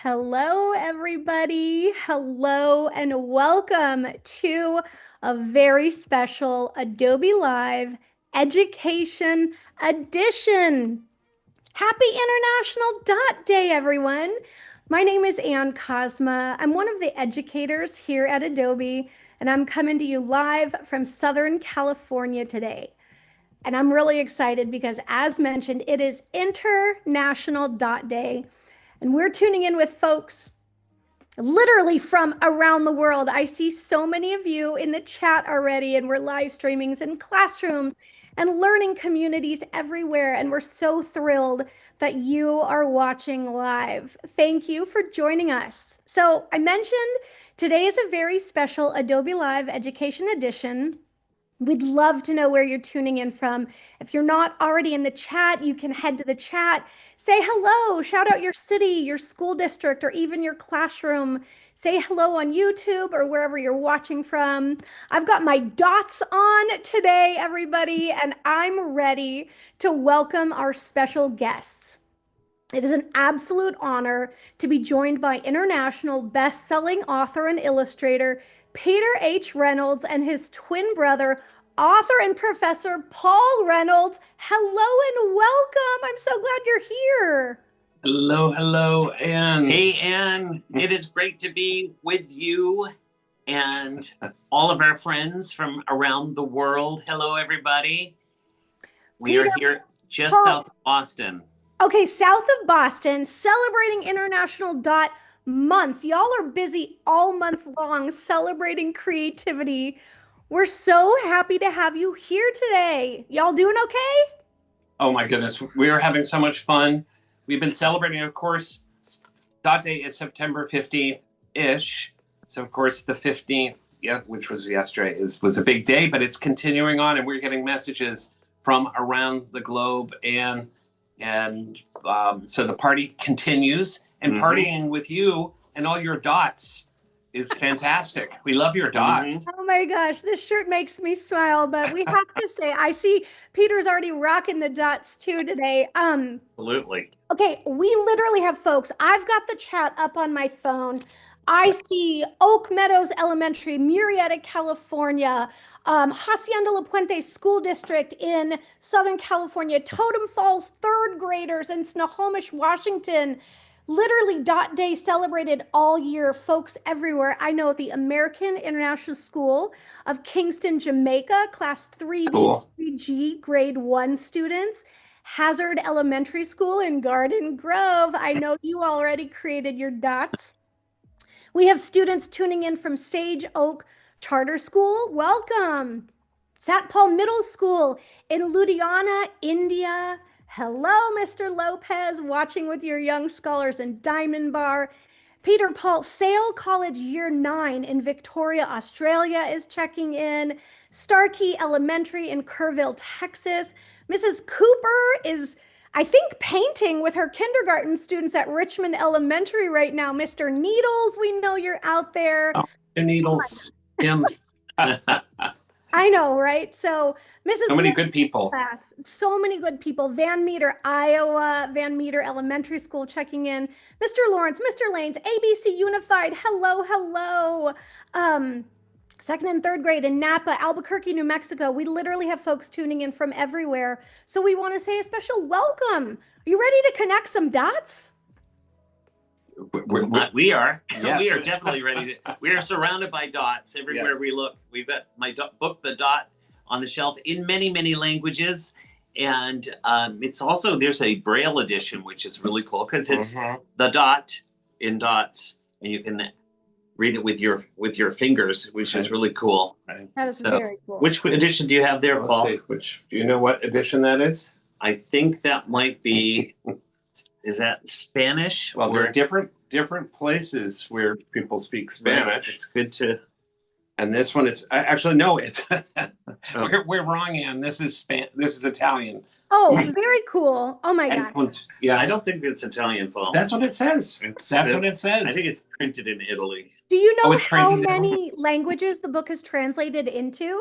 Hello, everybody. Hello, and welcome to a very special Adobe Live Education Edition. Happy International Dot Day, everyone. My name is Ann Cosma. I'm one of the educators here at Adobe, and I'm coming to you live from Southern California today. And I'm really excited because, as mentioned, it is International Dot Day. And we're tuning in with folks literally from around the world. I see so many of you in the chat already, and we're live streamings in classrooms and learning communities everywhere. And we're so thrilled that you are watching live. Thank you for joining us. So I mentioned today is a very special Adobe Live Education Edition. We'd love to know where you're tuning in from. If you're not already in the chat, you can head to the chat, say hello, shout out your city, your school district, or even your classroom. Say hello on YouTube or wherever you're watching from. I've got my dots on today, everybody, and I'm ready to welcome our special guests. It is an absolute honor to be joined by international best-selling author and illustrator Peter H. Reynolds and his twin brother, author and professor Paul Reynolds. Hello and welcome. I'm so glad you're here. Hello, Ann. Hey, Ann. It is great to be with you and all of our friends from around the world. Hello, everybody. We are here just south of Boston. Okay, south of Boston, celebrating International Dot Month. Y'all are busy all month long celebrating creativity. We're so happy to have you here today. Y'all doing okay? Oh my goodness, we are having so much fun. We've been celebrating, of course, Dot Day is September 15th-ish. So of course the 15th, which was yesterday, was a big day, but it's continuing on and we're getting messages from around the globe and so the party continues, and partying with you and all your dots is fantastic. We love your dot. Oh my gosh, this shirt makes me smile, but we have to say, I see Peter's already rocking the dots too today. Absolutely. Okay, we literally have folks. I've got the chat up on my phone. I see Oak Meadows Elementary, Murrieta, California, Hacienda La Puente School District in Southern California, Totem Falls third graders in Snohomish, Washington. Literally Dot Day celebrated all year, folks everywhere. I know the American International School of Kingston, Jamaica, class 3B, 3G, grade 1 students. Hazard Elementary School in Garden Grove. I know you already created your dots. We have students tuning in from Sage Oak Charter School. Welcome. St. Paul Middle School in Ludhiana, India. Hello, Mr. Lopez, watching with your young scholars in Diamond Bar. Peter Paul, Sale College Year 9 in Victoria, Australia is checking in. Starkey Elementary in Kerrville, Texas. Mrs. Cooper is, I think, painting with her kindergarten students at Richmond Elementary right now. Mr. Needles, we know you're out there. Oh, Mr. Needles. Him. I know, right? So Mrs. So many good people. Class, so many good people. Van Meter, Iowa, Van Meter Elementary School checking in. Mr. Lawrence, Mr. Lanes, ABC Unified, hello, hello. Second and third grade in Napa, Albuquerque, New Mexico. We literally have folks tuning in from everywhere. So we want to say a special welcome. Are you ready to connect some dots? We are. Yes. We are definitely ready. We are surrounded by dots everywhere we look. We've got my book, The Dot, on the shelf in many, many languages. And it's also, there's a Braille edition, which is really cool because it's The Dot in dots. And you can read it with your fingers, which is really cool. That is very cool. Which edition do you have there, Paul? Do you know what edition that is? I think that might be, is that Spanish? Well, there are different places where people speak Spanish. It's good to. And this one is actually no. It's we're wrong, Ann. This is Italian. Oh, very cool. Oh my God. Yeah, I don't think it's Italian, Paul. That's what it says. That's what it says. I think it's printed in Italy. Do you know how many languages the book is translated into?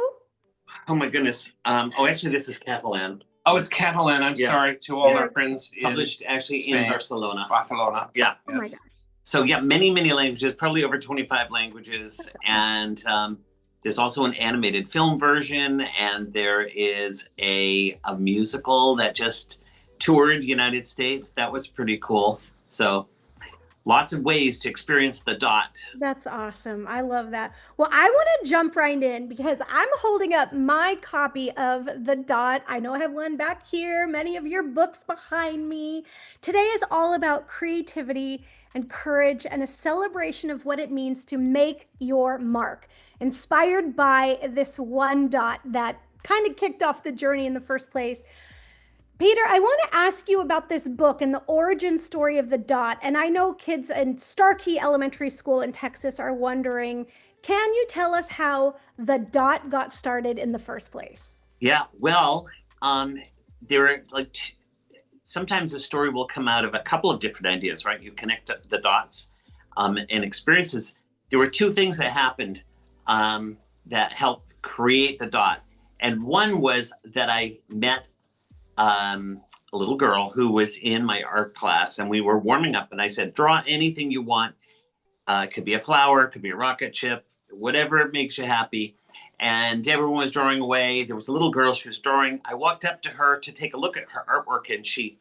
Oh my goodness. Actually, this is Catalan. Oh, it's Catalan. I'm sorry to all our friends. Published actually Spain. in Barcelona. Barcelona. Yeah. Oh my gosh. So yeah, many, many languages, probably over 25 languages. And there's also an animated film version, and there is a musical that just toured the United States. That was pretty cool. So lots of ways to experience the dot. That's awesome. I love that. Well, I want to jump right in because I'm holding up my copy of The Dot. I know I have one back here, many of your books behind me. Today is all about creativity and courage and a celebration of what it means to make your mark, inspired by this one dot that kind of kicked off the journey in the first place. Peter, I want to ask you about this book and the origin story of the dot. And I know kids in Starkey Elementary School in Texas are wondering, can you tell us how the dot got started in the first place? Yeah, well, there are like sometimes a story will come out of a couple of different ideas, right? You connect the dots and experiences. There were two things that happened that helped create the dot. And one was that I met a little girl who was in my art class, and we were warming up, and I said, draw anything you want. It could be a flower, it could be a rocket ship, whatever makes you happy. And everyone was drawing away. There was a little girl, she was drawing. I walked up to her to take a look at her artwork, and she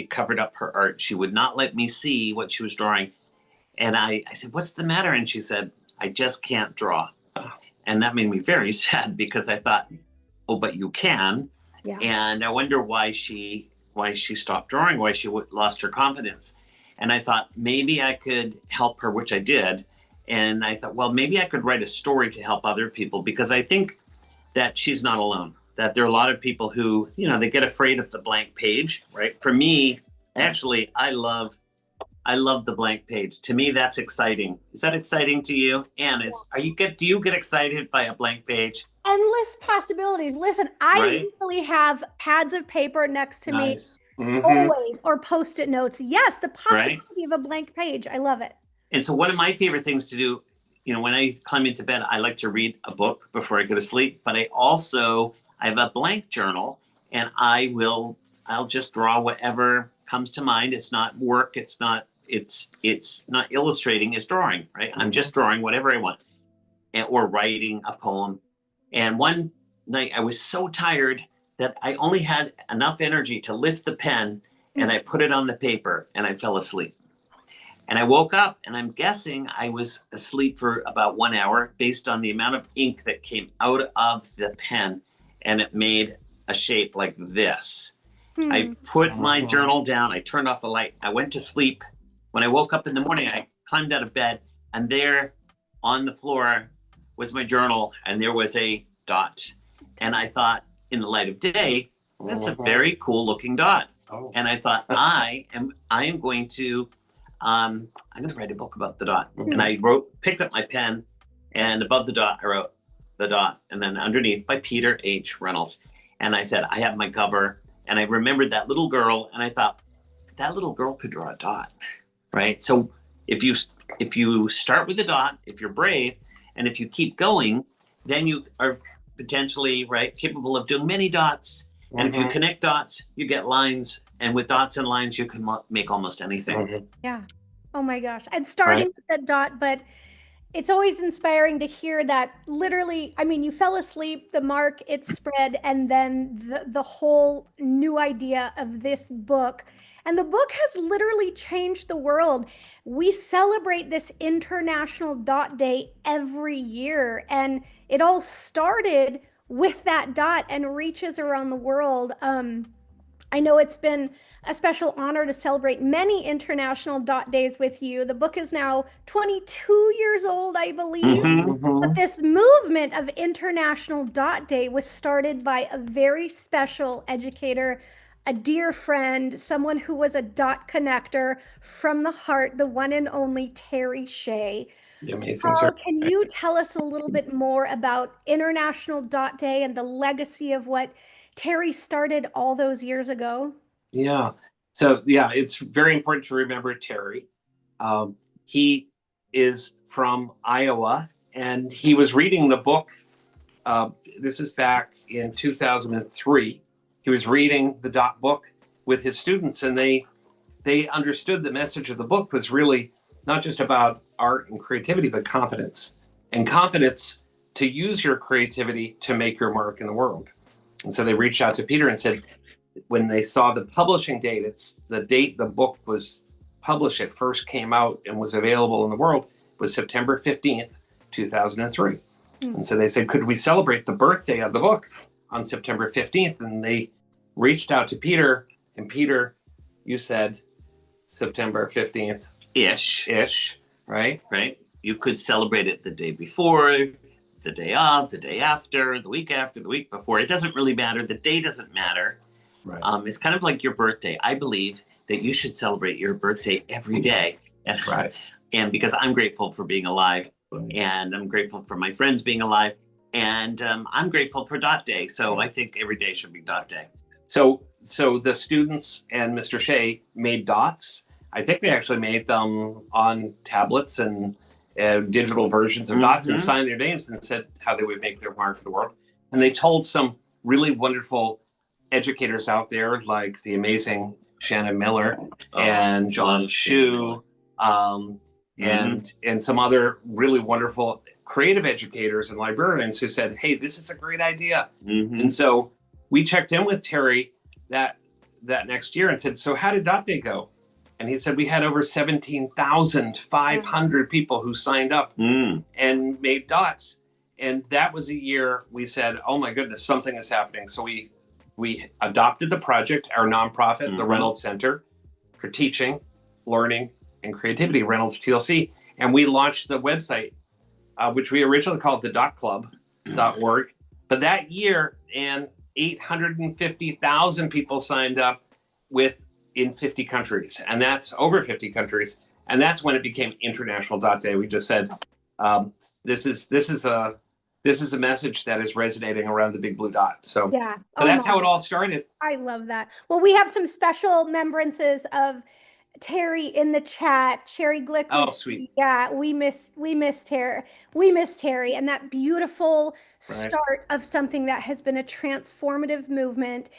covered up her art. She would not let me see what she was drawing. And I said, what's the matter? And she said, I just can't draw. And that made me very sad because I thought, oh, but you can. Yeah. And I wonder why she stopped drawing, why she lost her confidence. And I thought maybe I could help her, which I did. And I thought, well, maybe I could write a story to help other people, because I think that she's not alone, that there are a lot of people who, you know, they get afraid of the blank page, right? For me, actually, I love the blank page. To me, that's exciting. Is that exciting to you? Anne, do you get excited by a blank page? Endless possibilities. Listen, I usually have pads of paper next to me always, or Post-it notes. Yes, the possibility of a blank page. I love it. And so one of my favorite things to do, you know, when I climb into bed, I like to read a book before I go to sleep, but I have a blank journal, and I'll just draw whatever comes to mind. It's not work. It's not illustrating, it's drawing, right? I'm just drawing whatever I want, or writing a poem. And one night I was so tired that I only had enough energy to lift the pen, and I put it on the paper, and I fell asleep. And I woke up, and I'm guessing I was asleep for about 1 hour based on the amount of ink that came out of the pen, and it made a shape like this. I put my journal down, I turned off the light, I went to sleep. When I woke up in the morning, I climbed out of bed, and there on the floor was my journal, and there was a dot. And I thought, in the light of day, that's a very cool looking dot. And I thought, I am going to write a book about the dot. And I picked up my pen, and above the dot, I wrote the dot, and then underneath by Peter H. Reynolds. And I said, I have my cover. And I remembered that little girl, and I thought, that little girl could draw a dot, right? So if you start with a dot, if you're brave, and if you keep going, then you are potentially capable of doing many dots. And if you connect dots, you get lines. And with dots and lines, you can make almost anything. Yeah. Oh my gosh. And starting with that dot, but it's always inspiring to hear that literally, I mean, you fell asleep, the mark, it spread, and then the whole new idea of this book. And the book has literally changed the world. We celebrate this International Dot Day every year, and it all started with that dot and reaches around the world. I know it's been a special honor to celebrate many International Dot Days with you. The book is now 22 years old, I believe. But this movement of International Dot Day was started by a very special educator, a dear friend, someone who was a dot connector from the heart, the one and only Terry Shay. Amazing. Can you tell us a little bit more about International Dot Day and the legacy of what Terry started all those years ago? Yeah. So, yeah, it's very important to remember Terry. He is from Iowa, and he was reading the book. This is back in 2003. He was reading the Dot book with his students, and they understood the message of the book was really not just about art and creativity, but confidence. And confidence to use your creativity to make your mark in the world. And so they reached out to Peter and said, when they saw the publishing date, it's the date the book was published, it first came out and was available in the world, was September 15th, 2003. And so they said, could we celebrate the birthday of the book on September 15th? And they reached out to Peter, and Peter, you said September 15th. Ish, right? Right. You could celebrate it the day before, the day of, the day after, the week before. It doesn't really matter. The day doesn't matter. Right. It's kind of like your birthday. I believe that you should celebrate your birthday every day. And, Right. And because I'm grateful for being alive, and I'm grateful for my friends being alive, and I'm grateful for Dot Day. So I think every day should be Dot Day. So the students and Mr. Shay made dots. I think they actually made them on tablets and digital versions of dots and signed their names and said how they would make their mark in the world. And they told some really wonderful educators out there, like the amazing Shannon Miller and John Shu, and some other really wonderful creative educators and librarians who said, hey, this is a great idea. And so we checked in with Terry that next year and said, so how did Dot Day go? And he said, we had over 17,500 people who signed up and made dots. And that was a year we said, oh my goodness, something is happening. So we adopted the project, our nonprofit, the Reynolds Center for Teaching, Learning, and Creativity, Reynolds TLC. And we launched the website, which we originally called the dotclub.org. But that year, and 850,000 people signed up in 50 countries. And that's over 50 countries. And that's when it became International Dot Day. We just said, this is a message that is resonating around the big blue dot. So yeah, that's how it all started. I love that. Well, we have some special remembrances of Terry in the chat. Sherry Glick. Oh, sweet. Yeah, we miss Terry. We miss Terry, and that beautiful start of something that has been a transformative movement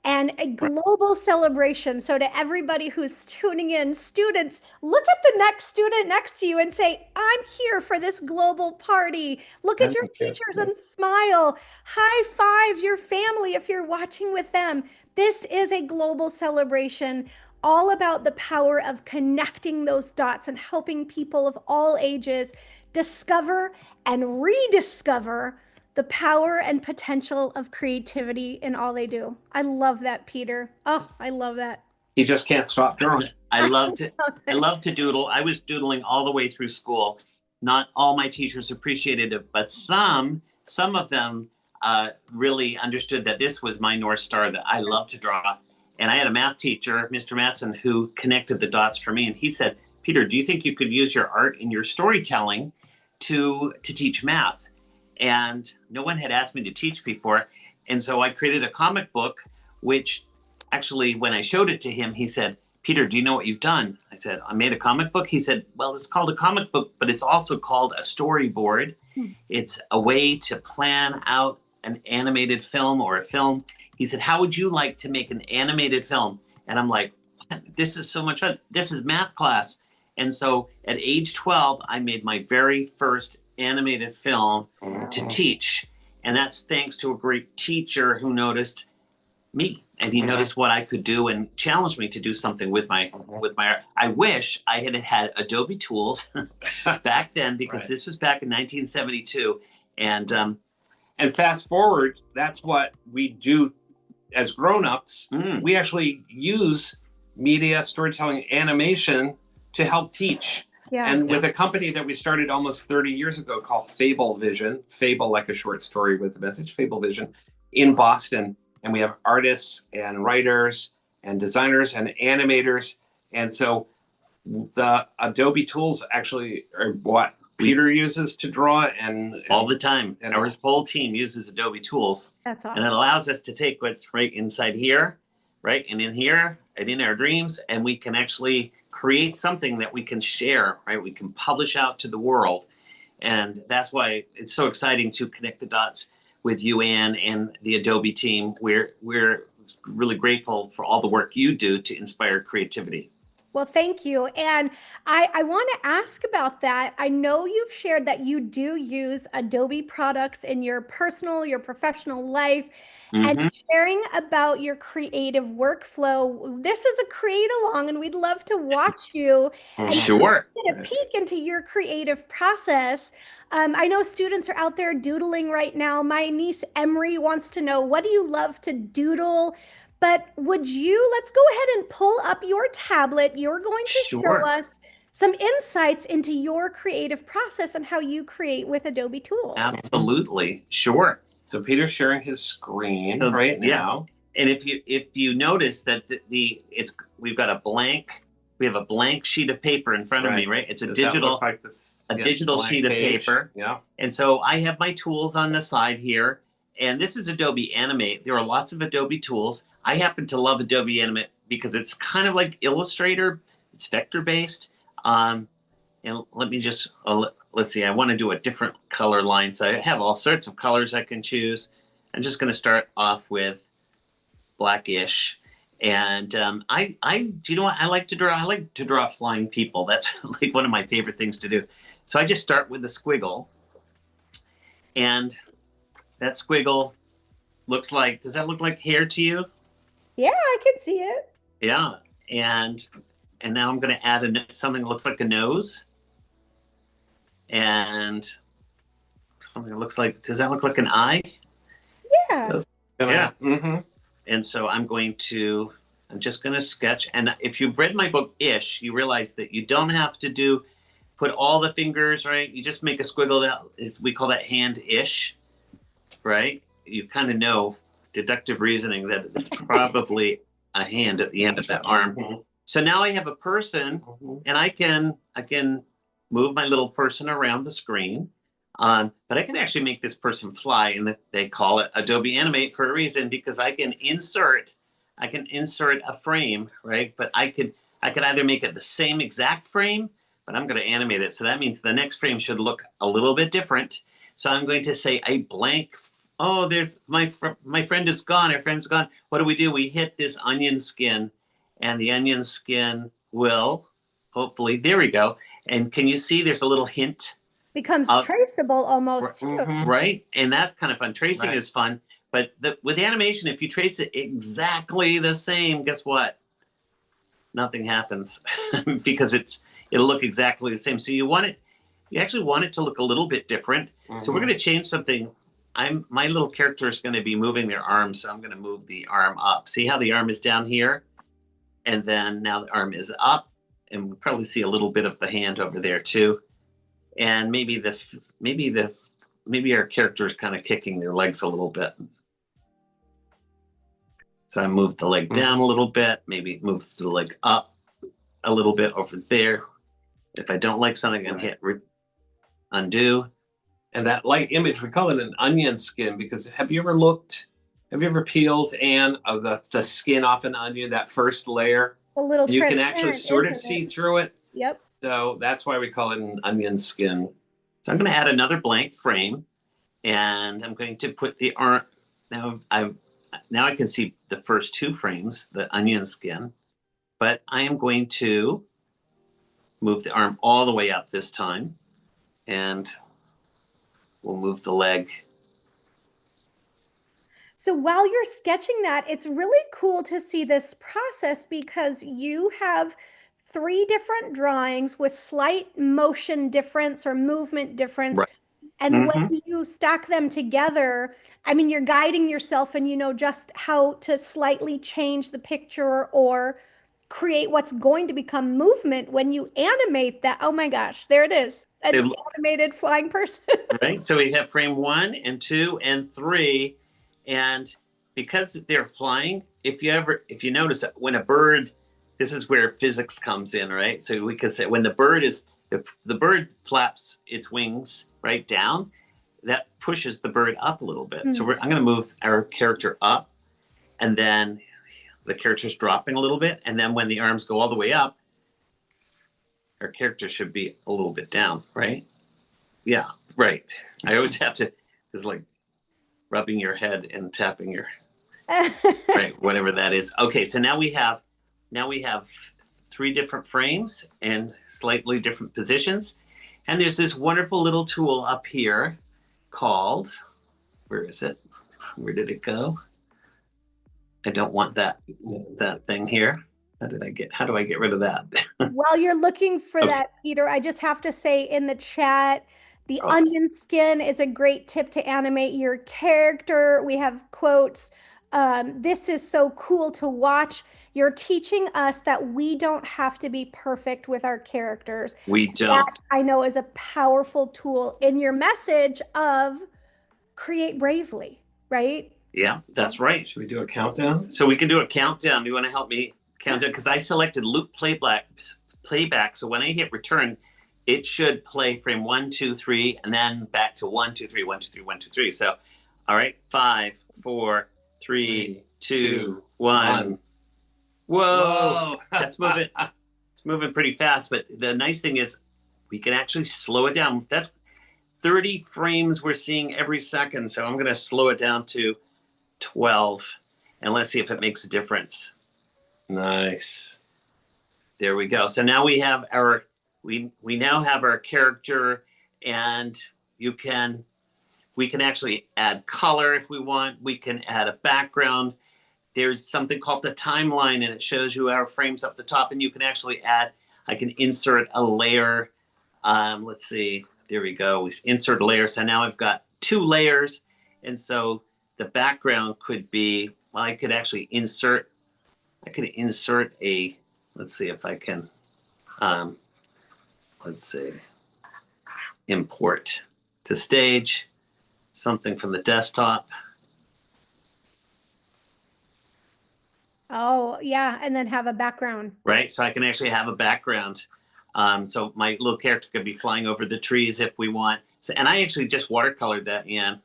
and a global celebration. So to everybody who's tuning in, students, look at the next student next to you and say, I'm here for this global party. Look at your teachers and smile. High five your family if you're watching with them. This is a global celebration, all about the power of connecting those dots and helping people of all ages discover and rediscover the power and potential of creativity in all they do. I love that, Peter. Oh, I love that. He just can't stop drawing. I love to doodle. I was doodling all the way through school. Not all my teachers appreciated it, but some of them really understood that this was my North Star, that I love to draw. And I had a math teacher, Mr. Matson, who connected the dots for me. And he said, Peter, do you think you could use your art in your storytelling to teach math? And no one had asked me to teach before. And so I created a comic book, which actually, when I showed it to him, he said, Peter, do you know what you've done? I said, I made a comic book. He said, well, it's called a comic book, but it's also called a storyboard. It's a way to plan out an animated film or a film. He said, how would you like to make an animated film? And I'm like, this is so much fun. This is math class. And so at age 12, I made my very first animated film to teach. And that's thanks to a great teacher who noticed me, and he noticed what I could do and challenged me to do something with my art. I wish I had Adobe tools back then, because this was back in 1972. And fast forward, that's what we do as grown-ups. We actually use media, storytelling, animation to help teach. And with a company that we started almost 30 years ago called Fable Vision, Fable like a short story with a message, Fable Vision, in Boston. And we have artists and writers and designers and animators. And so the Adobe tools actually are what Peter uses to draw, and all the time. And our whole team uses Adobe tools. That's awesome. And it allows us to take what's right inside here, right? And in here and in our dreams, and we can actually create something that we can share, right? We can publish out to the world. And that's why it's so exciting to connect the dots with you, Anne, and the Adobe team. We're really grateful for all the work you do to inspire creativity. Well, thank you. And I want to ask about that. I know you've shared that you do use Adobe products in your personal, your professional life, and Mm-hmm. sharing about your creative workflow. This is a create along, and we'd love to watch you and Sure. get a peek into your creative process. I know students are out there doodling right now. My niece Emery wants to know, what do you love to doodle? But let's go ahead and pull up your tablet. You're going to show Sure. us some insights into your creative process and how you create with Adobe tools. Absolutely. Sure. So Peter's sharing his screen So, right yeah. now. And if you notice that we've got a blank sheet of paper in front of me, right? It's a Does that digital look like this? digital blank sheet of page? paper. Yeah. And so I have my tools on the side here. And this is Adobe Animate. There are lots of Adobe tools. I happen to love Adobe Animate because it's kind of like Illustrator. It's vector based. And let me just, let's see, I want to do a different color line. So I have all sorts of colors I can choose. I'm just going to start off with blackish. And do you know what I like to draw? I like to draw flying people. That's like one of my favorite things to do. So I just start with a squiggle. And that squiggle looks like, does that look like hair to you? Yeah, I can see it. Yeah. And now I'm going to add something that looks like a nose. And something that looks like, does that look like an eye? Yeah. Yeah. Mm-hmm. And so I'm just going to sketch. And if you've read my book, Ish, you realize that you don't have to put all the fingers, right? You just make a squiggle. We call that hand-ish, right? You kind of know, deductive reasoning, that it's probably a hand at the end of that arm. Mm-hmm. So now I have a person, and I can move my little person around the screen. But I can actually make this person fly, and they call it Adobe Animate for a reason, because I can insert a frame, right? But I could either make it the same exact frame, but I'm going to animate it. So that means the next frame should look a little bit different. So I'm going to say a blank. Oh, there's my friend is gone. Our friend's gone. What do? We hit this onion skin, and the onion skin will hopefully, there we go. And can you see there's a little hint? Becomes traceable almost. Right? And that's kind of fun. Tracing Right. is fun. But with animation, if you trace it exactly the same, guess what? Nothing happens because it'll look exactly the same. So you actually want it to look a little bit different. So we're going to change something. My little character is going to be moving their arm, so I'm going to move the arm up. See how the arm is down here? And then now the arm is up, and we'll probably see a little bit of the hand over there too. And maybe our character is kind of kicking their legs a little bit. So I moved the leg down a little bit, maybe move the leg up a little bit over there. If I don't like something, I can hit undo. And that light image, we call it an onion skin, because have you ever peeled, Anne, of the skin off an onion, that first layer? A little You can actually transparent, sort of isn't see it? through it. Yep. So that's why we call it an onion skin. So I'm going to add another blank frame, and I'm going to put the arm. Now I can see the first two frames, the onion skin, but I am going to move the arm all the way up this time, and we'll move the leg. So while you're sketching that, it's really cool to see this process because you have 3 different drawings with slight motion difference or movement difference. Right. And when you stack them together, I mean, you're guiding yourself and you know just how to slightly change the picture or create what's going to become movement when you animate that. Oh my gosh, there it is. An animated flying person. Right. So we have frame 1 and 2 and 3. And because they're flying, if you notice when a bird, this is where physics comes in, right? So we could say when the bird flaps its wings right down, that pushes the bird up a little bit. So I'm going to move our character up, and then the character's dropping a little bit. And then when the arms go all the way up, our character should be a little bit down, right? Yeah, right. I always have to, it's like rubbing your head and tapping your, right, whatever that is. Okay, so now we have 3 different frames and slightly different positions. And there's this wonderful little tool up here called, where is it? Where did it go? I don't want that thing here. How do I get rid of that? While you're looking for that, Peter, I just have to say in the chat, the onion skin is a great tip to animate your character. We have quotes. This is so cool to watch. You're teaching us that we don't have to be perfect with our characters. We don't. That I know is a powerful tool in your message of create bravely, right? Yeah, that's right. Should we do a countdown? So we can do a countdown. Do you want to help me count down? Because I selected loop playback. So when I hit return, it should play frame 1, 2, 3, and then back to 1, 2, 3, 1, 2, 3, 1, 2, 3. So, all right, 5, 4, 3, 2, 1. Whoa, that's moving. It's moving pretty fast. But the nice thing is, we can actually slow it down. That's 30 frames we're seeing every second. So I'm going to slow it down to 12, and let's see if it makes a difference. Nice. There we go. So now we have our we now have our character, and we can actually add color if we want. We can add a background. There's something called the timeline, and it shows you our frames up the top, and you can actually add, I can insert a layer. Let's see. There we go. We insert a layer. So now I've got 2 layers, and so the background could be, well, I could insert a, let's see if I can, let's see, import to stage, something from the desktop. Oh, yeah, and then have a background. Right, so I can actually have a background. So my little character could be flying over the trees if we want. So, and I actually just watercolored that, Anne.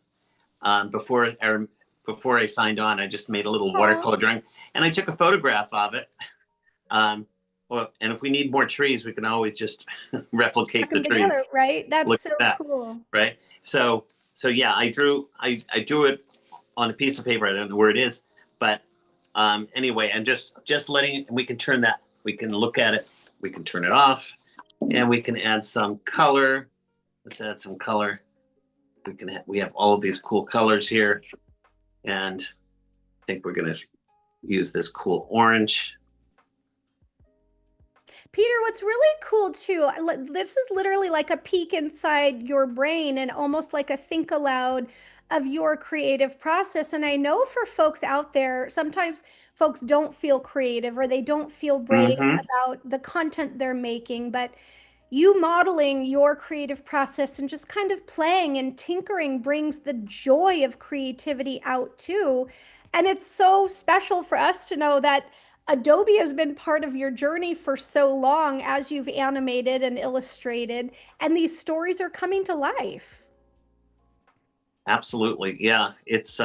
Before I signed on, I just made a little watercolor drawing, and I took a photograph of it. Well, and if we need more trees, we can always just replicate the trees. Together, right? That's Look so at that, cool. right? So yeah, I drew it on a piece of paper. I don't know where it is, but anyway, and just letting it, we can turn that. We can look at it. We can turn it off, and we can add some color. Let's add some color. We have all of these cool colors here, and I think we're gonna use this cool orange. Peter, what's really cool too, this is literally like a peek inside your brain and almost like a think aloud of your creative process. And I know for folks out there, sometimes folks don't feel creative or they don't feel brave about the content they're making, but you modeling your creative process and just kind of playing and tinkering brings the joy of creativity out too. And it's so special for us to know that Adobe has been part of your journey for so long as you've animated and illustrated, and these stories are coming to life. Absolutely, yeah. It's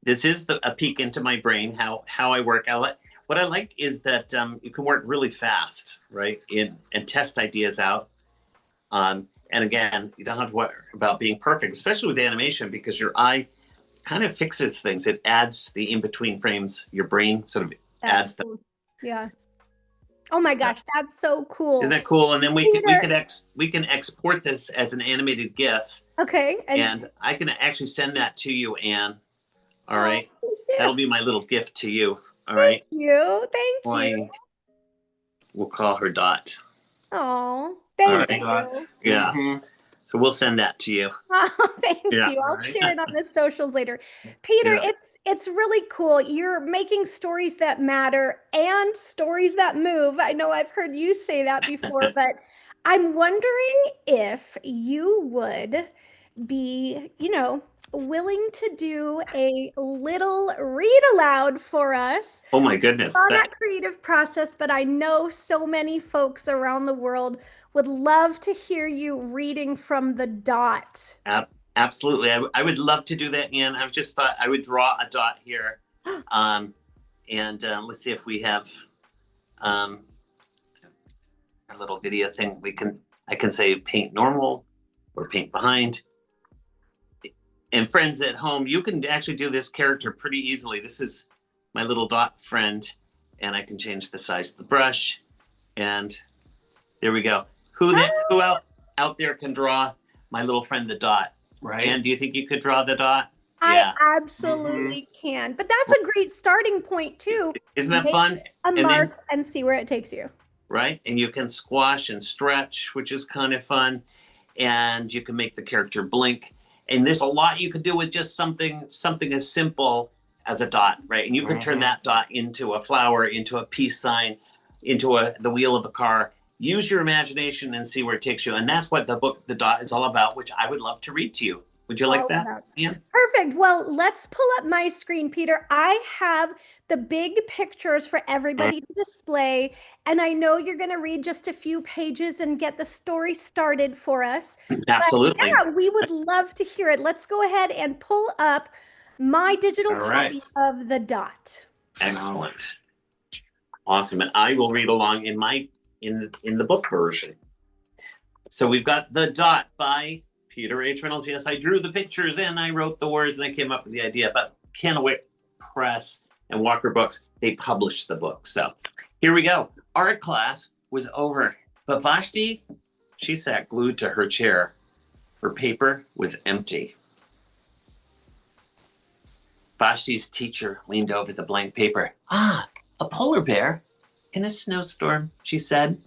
this is a peek into my brain, how I work. What I like is that you can work really fast, right? And test ideas out. And again, you don't have to worry about being perfect, especially with animation, because your eye kind of fixes things. It adds the in-between frames. Your brain sort of adds cool. Yeah. Oh my gosh, that's so cool. Isn't that cool? And then we can export this as an animated GIF. Okay. And I can actually send that to you, Anne. All right. That'll be my little gift to you. All right. Thank you. Thank you. We'll call her Dot. Oh, thank you. Dot. Yeah. So we'll send that to you. Oh, thank you. I'll share it on the socials later. Peter, it's really cool. You're making stories that matter and stories that move. I know I've heard you say that before, but I'm wondering if you would be, willing to do a little read aloud for us. Oh my goodness. On that creative process, but I know so many folks around the world would love to hear you reading from the dot. Absolutely. I would love to do that, Anne. I just thought I would draw a dot here. And let's see if we have a little video thing. I can say paint normal or paint behind. And friends at home, you can actually do this character pretty easily. This is my little dot friend. and I can change the size of the brush. And there we go. Who out there can draw my little friend the dot? Right. And do you think you could draw the dot? I absolutely can. But that's a great starting point too. Isn't that fun? A mark and see where it takes you. Right. And you can squash and stretch, which is kind of fun. And you can make the character blink. And there's a lot you could do with just something as simple as a dot, right? And you could turn that dot into a flower, into a peace sign, into the wheel of a car. Use your imagination and see where it takes you. And that's what the book, The Dot, is all about, which I would love to read to you. Would you like that? Yeah. Perfect. Well, let's pull up my screen, Peter. I have the big pictures for everybody to display. And I know you're going to read just a few pages and get the story started for us. Absolutely. But yeah, we would love to hear it. Let's go ahead and pull up my digital copy of The Dot. Excellent. Awesome. And I will read along in the book version. So we've got The Dot by Peter H. Reynolds. Yes, I drew the pictures and I wrote the words and I came up with the idea. But Kennewick Press and Walker Books, they published the book. So here we go. Art class was over, but Vashti, she sat glued to her chair. Her paper was empty. Vashti's teacher leaned over the blank paper. Ah, a polar bear in a snowstorm, she said.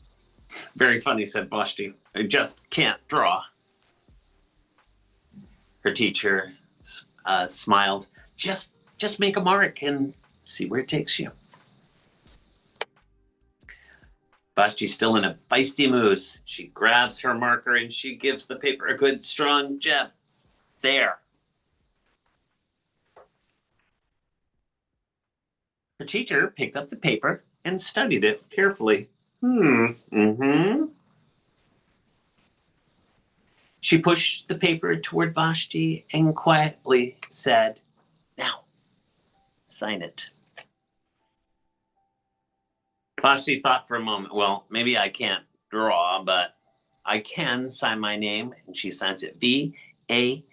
Very funny, said Vashti. I just can't draw. Her teacher smiled. Just make a mark and see where it takes you. Vashti's still in a feisty mood. She grabs her marker and she gives the paper a good strong jab. There. Her teacher picked up the paper and studied it carefully. She pushed the paper toward Vashti and quietly said, now, sign it. Vashti thought for a moment, well, maybe I can't draw, but I can sign my name. And she signs it V-A-S-H-T-I,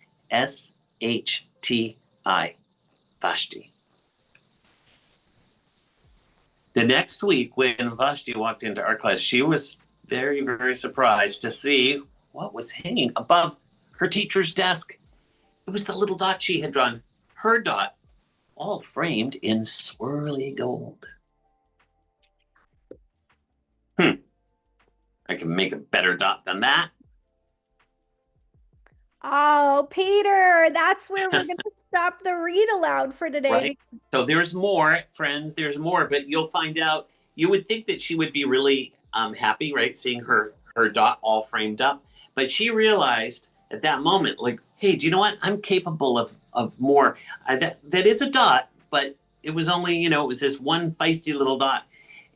Vashti. The next week, when Vashti walked into art class, she was very, very surprised to see what was hanging above her teacher's desk. It was the little dot she had drawn, her dot, all framed in swirly gold. I can make a better dot than that. Oh, Peter, that's where we're going to stop the read aloud for today. Right. So there's more, friends, there's more, but you'll find out. You would think that she would be really happy, right, seeing her dot all framed up. But she realized at that moment, like, hey, do you know what? I'm capable of more. That is a dot, but it was only, it was this one feisty little dot.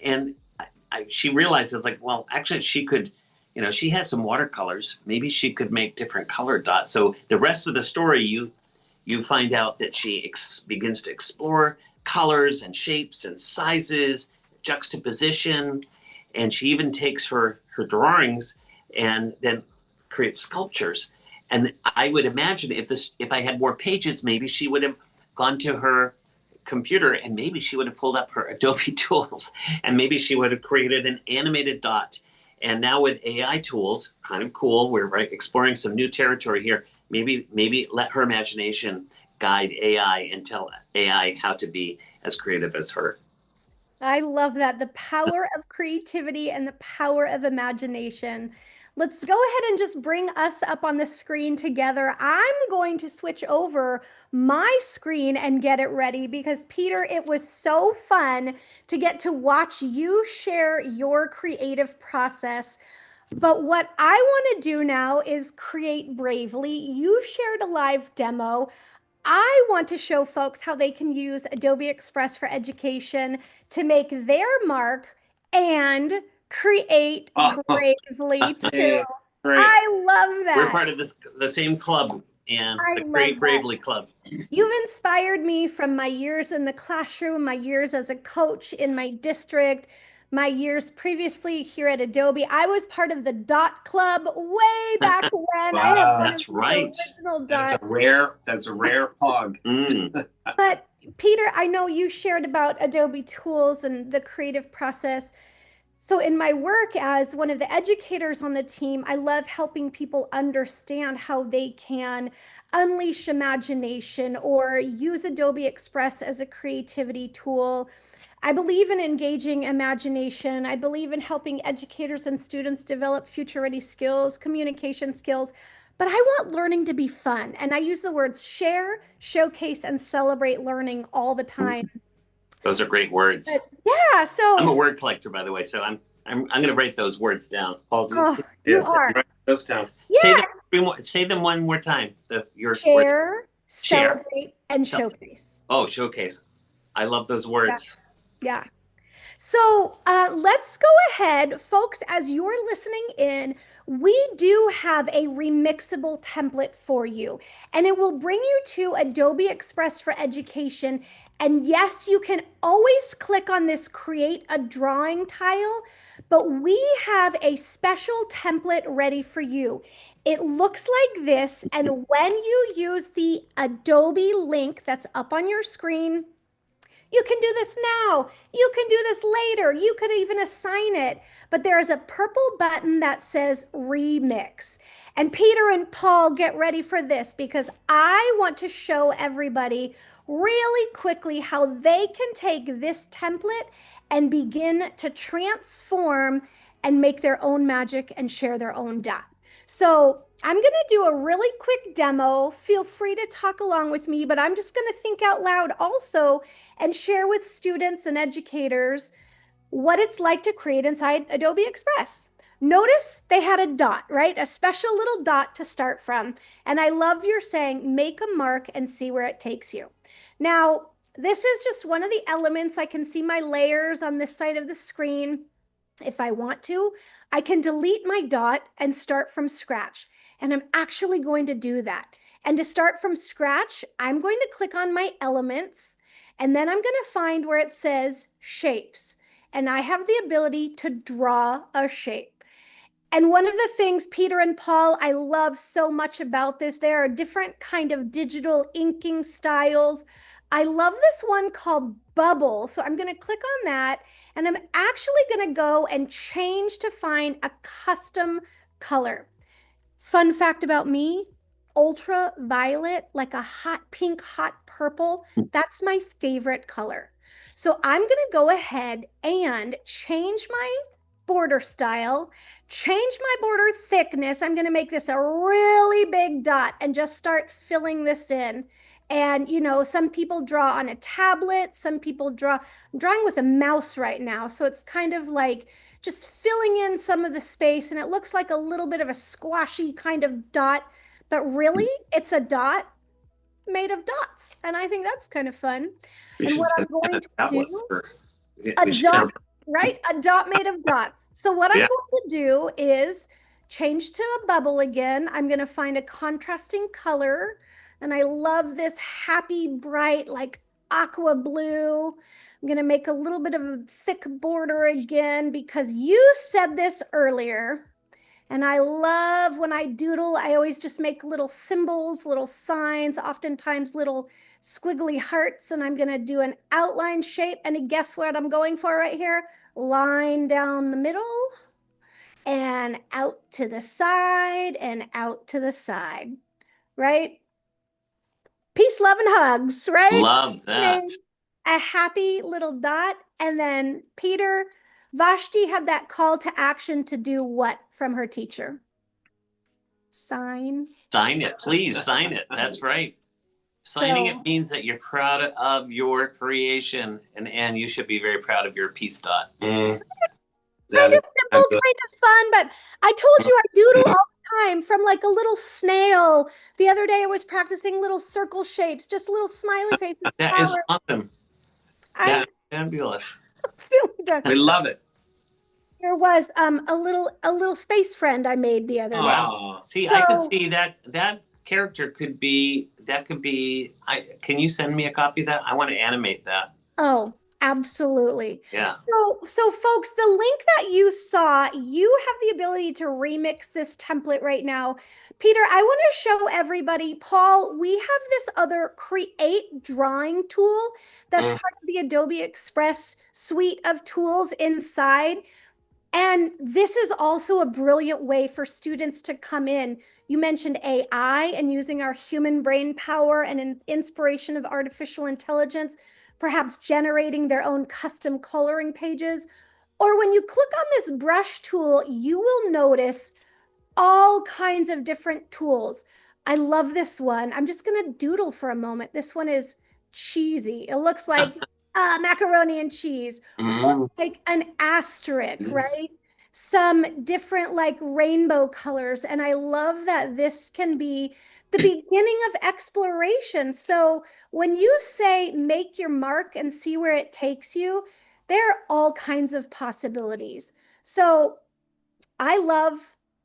And she realized it's like, well, actually she could, she has some watercolors. Maybe she could make different colored dots. So the rest of the story, you find out that she begins to explore colors and shapes and sizes, juxtaposition, and she even takes her drawings and then creates sculptures. And I would imagine if I had more pages, maybe she would have gone to her computer and maybe she would have pulled up her Adobe tools and maybe she would have created an animated dot. And now with AI tools, kind of cool, we're exploring some new territory here. Maybe let her imagination guide AI and tell AI how to be as creative as her. I love that. The power of creativity and the power of imagination. Let's go ahead and just bring us up on the screen together. I'm going to switch over my screen and get it ready because, Peter, it was so fun to get to watch you share your creative process. But what I want to do now is create bravely. You shared a live demo. I want to show folks how they can use Adobe Express for Education to make their mark and create bravely too. Yeah, I love that. We're part of the same club, and the Create Bravely Club. You've inspired me from my years in the classroom, my years as a coach in my district, my years previously here at Adobe. I was part of the Dot Club way back when. Wow, I had one that's of right. the original That's Dot. a rare hog. But Peter, I know you shared about Adobe tools and the creative process. So in my work as one of the educators on the team, I love helping people understand how they can unleash imagination or use Adobe Express as a creativity tool. I believe in engaging imagination. I believe in helping educators and students develop future-ready skills, communication skills, but I want learning to be fun. And I use the words share, showcase, and celebrate learning all the time. Those are great words. But yeah, so I'm a word collector, by the way, so I'm going to write those words down. Paul, you are. Write those down. Yeah. Say them one more time. Your words. Share, Share. celebrate, and showcase. Oh, showcase. I love those words. Yeah. So let's go ahead, folks, as you're listening in, we do have a remixable template for you, and it will bring you to Adobe Express for Education. And yes, you can always click on this create a drawing tile, but we have a special template ready for you. It looks like this, and when you use the Adobe link that's up on your screen, you can do this now. You can do this later. You could even assign it. But there is a purple button that says remix. And Peter and Paul, get ready for this because I want to show everybody really quickly how they can take this template and begin to transform and make their own magic and share their own dot. So I'm going to do a really quick demo. Feel free to talk along with me, but I'm just going to think out loud also and share with students and educators what it's like to create inside Adobe Express. Notice they had a dot, right? A special little dot to start from. And I love your saying, make a mark and see where it takes you. Now, this is just one of the elements. I can see my layers on this side of the screen. If I want to, I can delete my dot and start from scratch. And I'm actually going to do that. And to start from scratch, I'm going to click on my elements, and then I'm going to find where it says shapes. And I have the ability to draw a shape. And one of the things, Peter and Paul, I love so much about this, there are different kind of digital inking styles. I love this one called Bubble. So I'm going to click on that, and I'm actually going to go and change to find a custom color. Fun fact about me, ultraviolet, like a hot pink, hot purple, that's my favorite color. So I'm going to go ahead and change my border style, change my border thickness. I'm going to make this a really big dot and just start filling this in. And, you know, some people draw on a tablet, some people draw, I'm drawing with a mouse right now. So it's kind of like just filling in some of the space, and it looks like a little bit of a squashy kind of dot, but really it's a dot made of dots. And I think that's kind of fun. And what I'm going to do, a dot, right? A dot made of dots. So what I'm going to do is change to a bubble again. I'm going to find a contrasting color. And I love this happy, bright, like aqua blue. I'm going to make a little bit of a thick border again because you said this earlier. And I love when I doodle, I always just make little symbols, little signs, oftentimes little squiggly hearts. And I'm going to do an outline shape. And guess what I'm going for right here? Line down the middle and out to the side and out to the side, right? Peace, love, and hugs, right? Love that. A happy little dot. And then Peter, Vashti had that call to action to do what from her teacher? Sign. Sign it, please sign it. That's right. Signing it means that you're proud of your creation, and you should be very proud of your peace dot. Kind of simple, kind of fun, but I told you I doodle all the time from like a little snail. The other day I was practicing little circle shapes, just little smiley faces. That is awesome. That's fabulous. We love it. There was a little space friend I made the other day. Wow. See, so, I could see that character could be. Can you send me a copy of that? I want to animate that. Oh, Absolutely. Yeah. So folks, the link that you saw, you have the ability to remix this template right now. Peter, I want to show everybody, Paul, we have this other create drawing tool that's part of the Adobe Express suite of tools inside. And this is also a brilliant way for students to come in. You mentioned AI and using our human brain power and an inspiration of artificial intelligence, perhaps generating their own custom coloring pages. Or when you click on this brush tool, you will notice all kinds of different tools. I love this one. I'm just going to doodle for a moment. This one is cheesy. It looks like macaroni and cheese, or like an asterisk, right? Some different like rainbow colors. And I love that this can be the beginning of exploration. So when you say make your mark and see where it takes you, there are all kinds of possibilities. So I love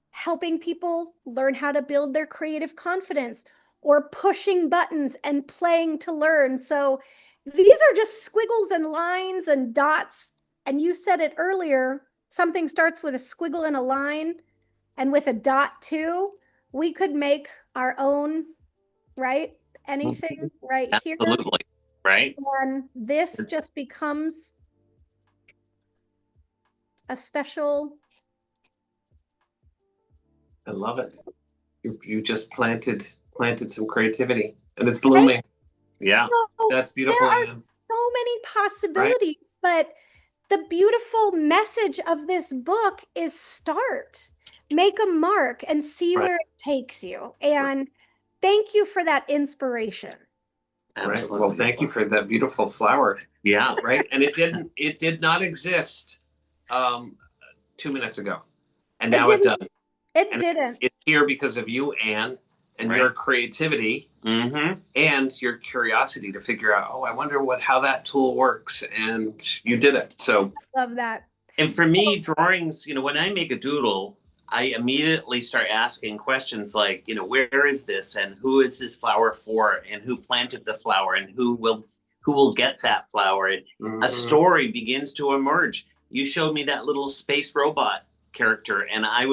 helping people learn how to build their creative confidence or pushing buttons and playing to learn. So these are just squiggles and lines and dots. And you said it earlier, something starts with a squiggle and a line and with a dot too. We could make our own, right? Anything right here. Absolutely. Right. And this just becomes a special. I love it. You just planted some creativity, and it's blooming. Yeah, so that's beautiful. There are so many possibilities, but the beautiful message of this book is start, make a mark, and see where it takes you. And thank you for that inspiration. Right. Well, thank you for that beautiful flower. Yeah. Right. And it did not exist 2 minutes ago, and now it does. It didn't. It's here because of you, Anne, and your creativity and your curiosity to figure out, oh, I wonder how that tool works. And you did it. So love that. And for me, drawings, when I make a doodle, I immediately start asking questions like, where is this, and who is this flower for, and who planted the flower, and who will get that flower, and a story begins to emerge. You showed me that little space robot character, and I'm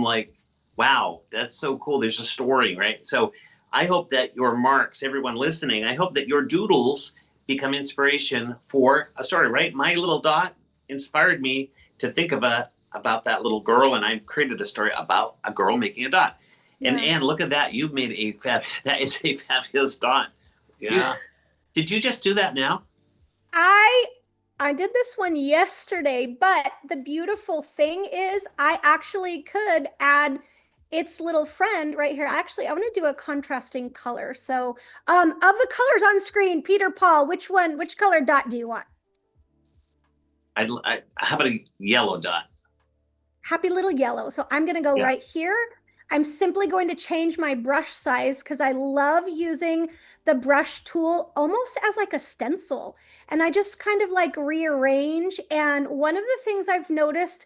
like, wow, that's so cool. There's a story, right? So I hope that your marks, everyone listening, I hope that your doodles become inspiration for a story, right? My little dot inspired me to think about that little girl, and I created a story about a girl making a dot. And Anne, look at that. You've made that is a fabulous dot. Yeah. Did you just do that now? I did this one yesterday, but the beautiful thing is I actually could add its little friend right here. Actually, I want to do a contrasting color. So of the colors on screen, Peter, Paul, which color dot do you want? How about a yellow dot? Happy little yellow. So I'm going to go right here. I'm simply going to change my brush size because I love using the brush tool almost as like a stencil. And I just kind of like rearrange. And one of the things I've noticed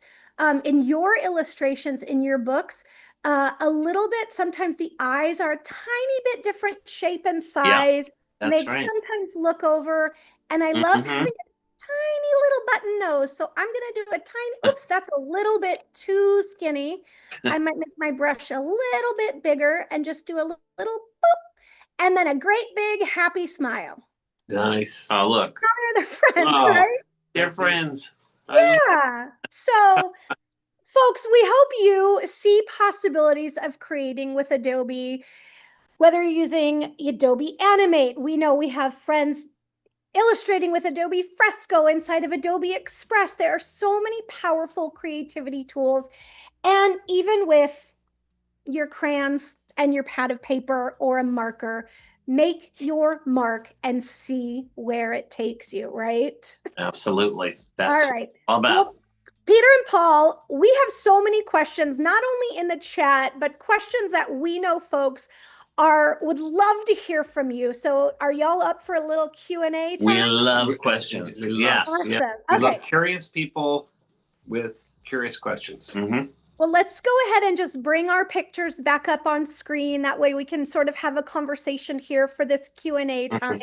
in your illustrations in your books, a little bit, sometimes the eyes are a tiny bit different shape and size. That's right. Sometimes look over. And I love having a tiny little button nose. So I'm going to do a tiny, oops, that's a little bit too skinny. I might make my brush a little bit bigger and just do a little boop. And then a great big happy smile. Nice. Oh, look. Now they're the friends, right? They're friends. Yeah. So folks, we hope you see possibilities of creating with Adobe, whether you're using Adobe Animate. We know we have friends illustrating with Adobe Fresco inside of Adobe Express. There are so many powerful creativity tools. And even with your crayons and your pad of paper or a marker, make your mark and see where it takes you, right? Absolutely. That's all right. All about. Well, Peter and Paul, we have so many questions, not only in the chat, but questions that we know folks would love to hear from you. So are y'all up for a little Q&A time? We love questions. Yes. Awesome. We love curious people with curious questions. Well, let's go ahead and just bring our pictures back up on screen. That way we can sort of have a conversation here for this Q&A time.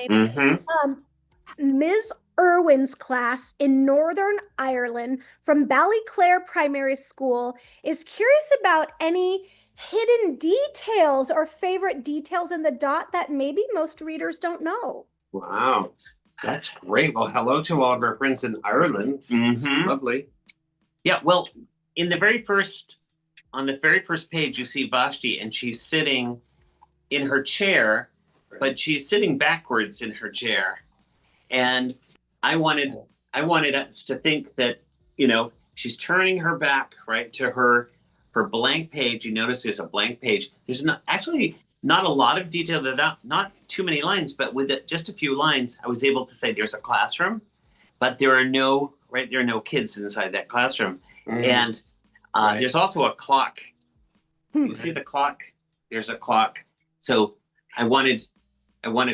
Ms. Irwin's class in Northern Ireland from Ballyclare Primary School is curious about any hidden details or favorite details in the dot that maybe most readers don't know. Wow. That's great. Well, hello to all of our friends in Ireland. It's lovely. Yeah, well, on the very first page, you see Vashti, and she's sitting in her chair, but she's sitting backwards in her chair. And I wanted us to think that, she's turning her back, right, to her blank page. You notice there's a blank page. There's not a lot of detail, not too many lines, but with just a few lines, I was able to say there's a classroom, but there are no kids inside that classroom. And there's also a clock. You see the clock? There's a clock. So I wanted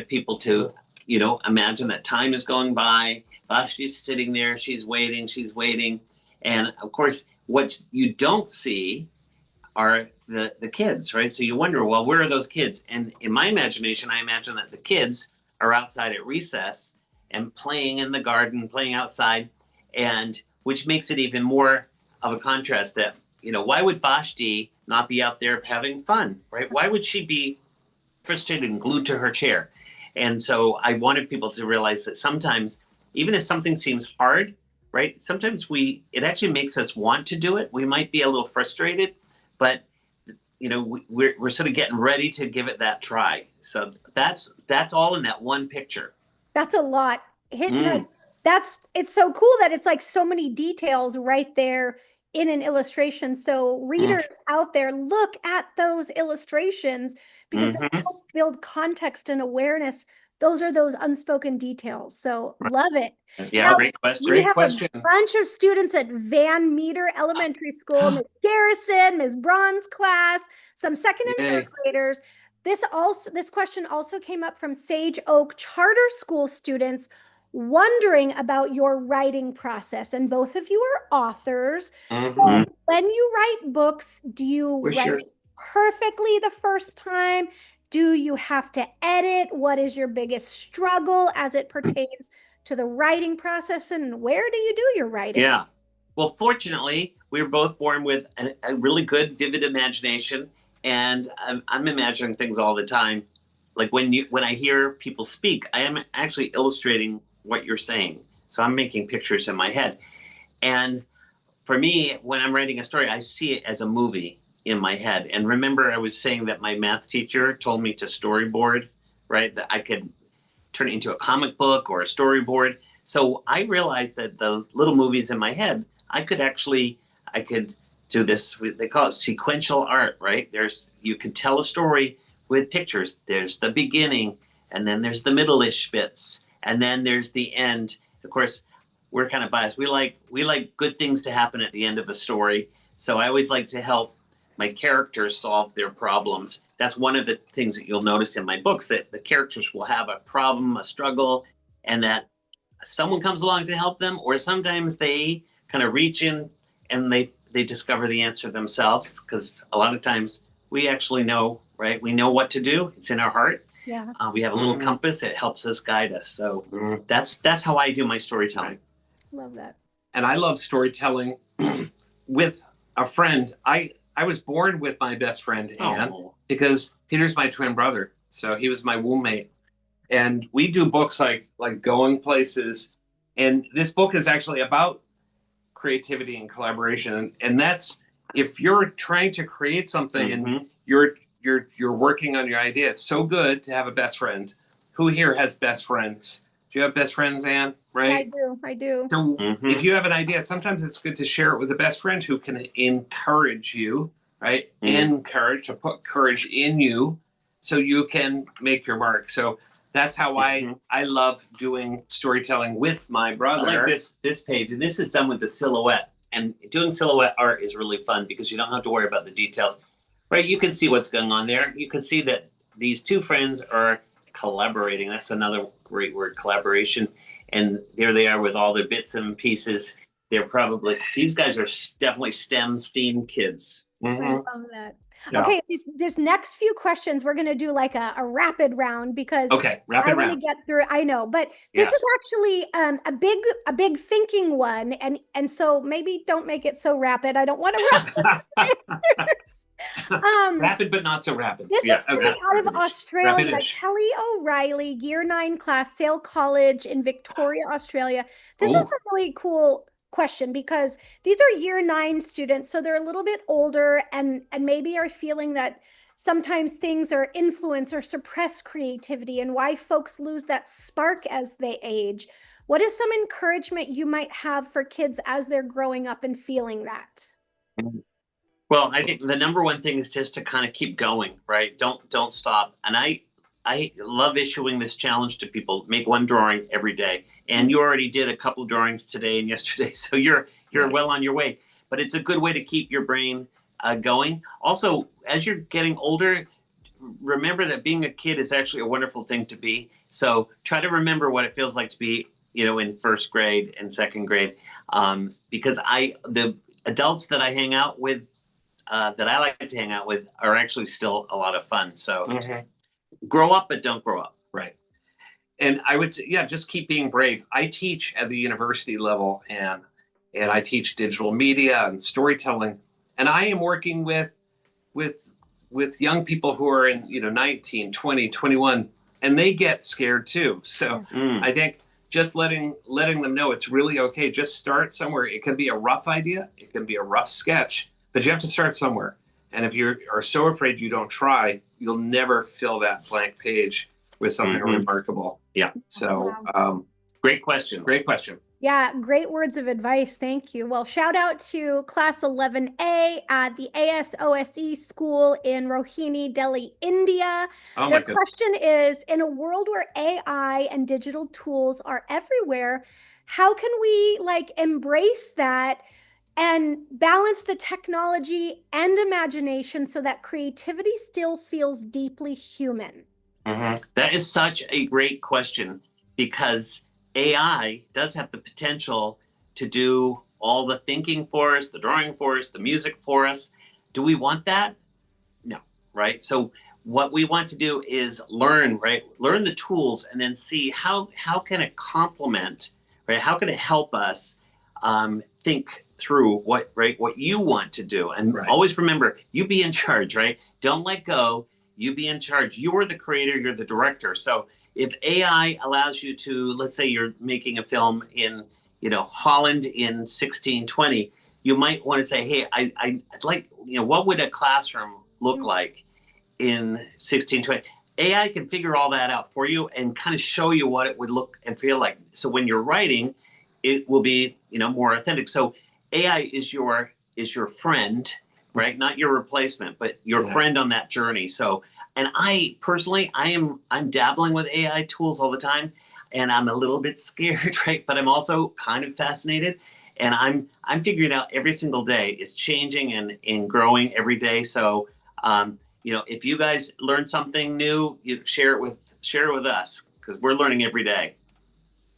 people to, imagine that time is going by. Vashti's sitting there. She's waiting. And of course, what you don't see are the kids, right? So you wonder, well, where are those kids? And in my imagination, I imagine that the kids are outside at recess and playing in the garden, playing outside, and which makes it even more of a contrast that, why would Vashti not be out there having fun, right? Why would she be frustrated and glued to her chair? And so I wanted people to realize that sometimes, even if something seems hard, right? Sometimes it actually makes us want to do it. We might be a little frustrated, but we're sort of getting ready to give it that try. So that's all in that one picture. That's a lot. It's so cool that it's like so many details right there in an illustration. So readers out there, look at those illustrations because that helps build context and awareness. Those are those unspoken details. So love it. Yeah, now, great question. We have a bunch of students at Van Meter Elementary School, Ms. Garrison, Ms. Braun's class, some second and third graders. This question also came up from Sage Oak Charter School students wondering about your writing process. And both of you are authors. So when you write books, do you write perfectly the first time? Do you have to edit? What is your biggest struggle as it pertains to the writing process? And where do you do your writing? Yeah. Well, fortunately, we were both born with a really good, vivid imagination. And I'm imagining things all the time. Like when I hear people speak, I am actually illustrating what you're saying. So I'm making pictures in my head. And for me, when I'm writing a story, I see it as a movie in my head. And remember, I was saying that my math teacher told me to storyboard, right? That I could turn it into a comic book or a storyboard. So I realized that the little movies in my head, I could do this. They call it sequential art, right? You could tell a story with pictures. There's the beginning, and then there's the middle-ish bits, and then there's the end. Of course, we're kind of biased. We like good things to happen at the end of a story. So I always like to help my characters solve their problems. That's one of the things that you'll notice in my books, that the characters will have a problem, a struggle, and that someone comes along to help them, or sometimes they kind of reach in and they discover the answer themselves, because a lot of times we actually know, right? We know what to do. It's in our heart. Yeah. We have a little compass. It helps us guide us. So that's how I do my storytelling. Love that. And I love storytelling with a friend. I was born with my best friend, Anne, because Peter's my twin brother. So he was my womb mate. And we do books like Going Places. And this book is actually about creativity and collaboration. And that's, if you're trying to create something and you're working on your idea, it's so good to have a best friend. Who here has best friends? Do you have best friends, Anne? Right? I do. So if you have an idea, sometimes it's good to share it with a best friend who can encourage you, right? To put courage in you so you can make your mark. So that's how I love doing storytelling with my brother. I like this page, and this is done with the silhouette. And doing silhouette art is really fun because you don't have to worry about the details. Right? You can see what's going on there. You can see that these two friends are collaborating. That's another great word, collaboration. And there they are with all their bits and pieces. These guys are definitely STEM kids. I love that. Yeah. Okay, this next few questions, we're going to do like a rapid round because Okay, rapid I want to round. get through it. I know, but this Yes. is actually a big thinking one, and so maybe don't make it so rapid. I don't want to Rapid, but not so rapid. This Yeah. is coming out of Australia. Rapidish. Kelly O'Reilly, year 9 class, Sale College in Victoria, Australia. This is Oh, a really cool question because these are year 9 students, so they're a little bit older and maybe are feeling that sometimes things are influence or suppress creativity and why folks lose that spark as they age. What is some encouragement you might have for kids as they're growing up and feeling that? Well, I think the number one thing is just to kind of keep going, right? Don't stop. And I love issuing this challenge to people. Make one drawing every day. And you already did a couple of drawings today and yesterday, so you're well on your way. But it's a good way to keep your brain going. Also, as you're getting older, remember that being a kid is actually a wonderful thing to be. So try to remember what it feels like to be, in first grade and second grade. Because the adults that I hang out with, that I like to hang out with, are actually still a lot of fun. So grow up, but don't grow up. right. And I would say, yeah, just keep being brave. I teach at the university level, and I teach digital media and storytelling, and I am working with young people who are in 19, 20, 21, and they get scared too. So I think just letting them know it's really okay. Just start somewhere. It can be a rough idea, it can be a rough sketch, but you have to start somewhere. And if you are so afraid you don't try, you'll never fill that blank page with something remarkable. Yeah. So Great question. great question. Yeah, great words of advice. Thank you. Well, shout out to Class 11A at the ASOSE school in Rohini, Delhi, India. Oh Their my goodness. question is, in a world where AI and digital tools are everywhere, how can we embrace that and balance the technology and imagination so that creativity still feels deeply human? That is such a great question, because AI does have the potential to do all the thinking for us, the drawing for us, the music for us. Do we want that? No, right? So what we want to do is learn, right? Learn the tools and then see how can it complement, right? How can it help us think through what you want to do? And always remember, you be in charge, right? Don't let go. You be in charge. You are the creator, you're the director. So if AI allows you to, let's say you're making a film in, Holland in 1620, you might want to say, hey, I'd like, what would a classroom look like in 1620? AI can figure all that out for you and kind of show you what it would look and feel like. So when you're writing, it will be, more authentic. So AI is your friend, right? Not your replacement, but your friend on that journey. So, and I personally, I'm dabbling with AI tools all the time, and I'm a little bit scared, right? But I'm also kind of fascinated, and I'm figuring out every single day. It's changing and growing every day. So, if you guys learn something new, you share it with us, because we're learning every day.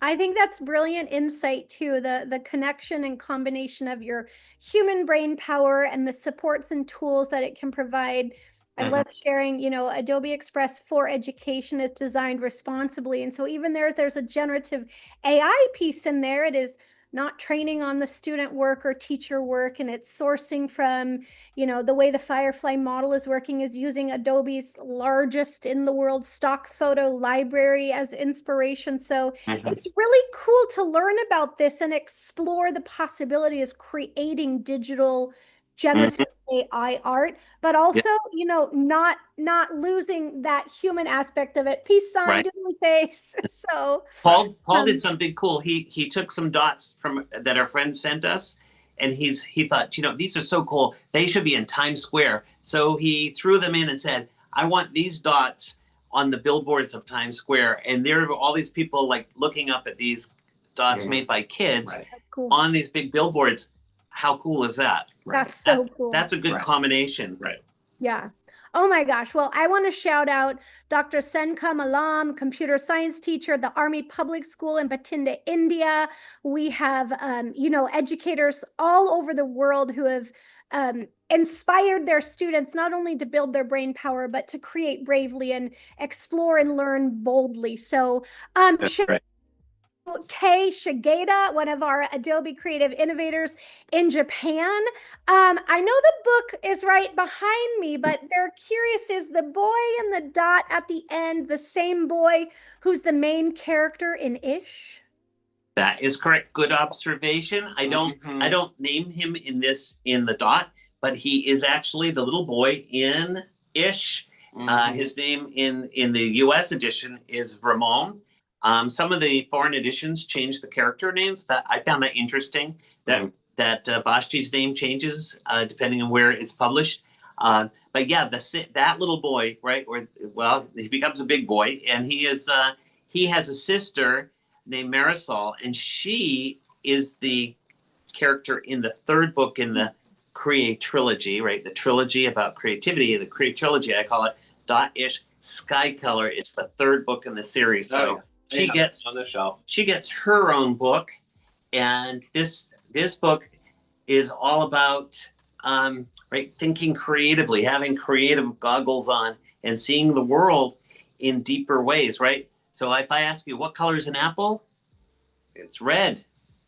I think that's brilliant insight too. The connection and combination of your human brain power and the supports and tools that it can provide. I love sharing, Adobe Express for Education is designed responsibly. And so even there's a generative AI piece in there. It is not training on the student work or teacher work, and it's sourcing from, the way the Firefly model is working is using Adobe's largest in the world stock photo library as inspiration. So it's really cool to learn about this and explore the possibility of creating digital generative AI art, but also, not losing that human aspect of it. Peace sign, diddly face. So Paul did something cool. He took some dots from that our friend sent us, and he thought, these are so cool. They should be in Times Square. So he threw them in and said, I want these dots on the billboards of Times Square. And there are all these people looking up at these dots made by kids on these big billboards. How cool is that? That's so cool. That's a good combination. Right. Yeah. Oh my gosh. Well, I want to shout out Dr. Senka Malam, computer science teacher at the Army Public School in Bathinda, India. We have, educators all over the world who have inspired their students not only to build their brain power, but to create bravely and explore and learn boldly. So, Right. Kei Shigeta, one of our Adobe creative innovators in Japan. I know the book is right behind me, but they're curious, is the boy in the dot at the end the same boy who's the main character in Ish? That is correct. Good observation. I don't name him in the dot, but he is actually the little boy in Ish. His name in the U.S. edition is Ramon. Some of the foreign editions change the character names. That I found that interesting. That Vashti's name changes depending on where it's published. But yeah, that little boy, right? He becomes a big boy, and he has a sister named Marisol, and she is the character in the third book in the Create trilogy, right? The trilogy about creativity, the Create trilogy, I call it Dot-ish Sky Color. It's the third book in the series. So she gets on the shelf. She gets her own book, and this book is all about right, thinking creatively, having creative goggles on, and seeing the world in deeper ways, right? So if I ask you, what color is an apple? It's red.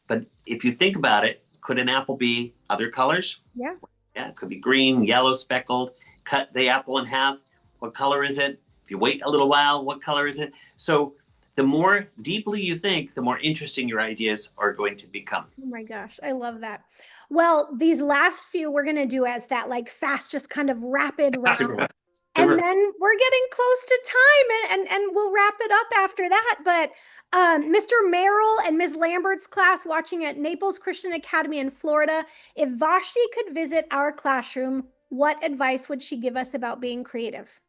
But if you think about it, could an apple be other colors? Yeah. Yeah, it could be green, yellow, speckled. Cut the apple in half. What color is it? If you wait a little while, what color is it? So the more deeply you think, the more interesting your ideas are going to become. Oh my gosh, I love that. Well, these last few we're going to do as that like fast, just kind of rapid round. And then we're getting close to time, and we'll wrap it up after that. But Mr. Merrill and Ms. Lambert's class watching at Naples Christian Academy in Florida, if Vashti could visit our classroom, what advice would she give us about being creative?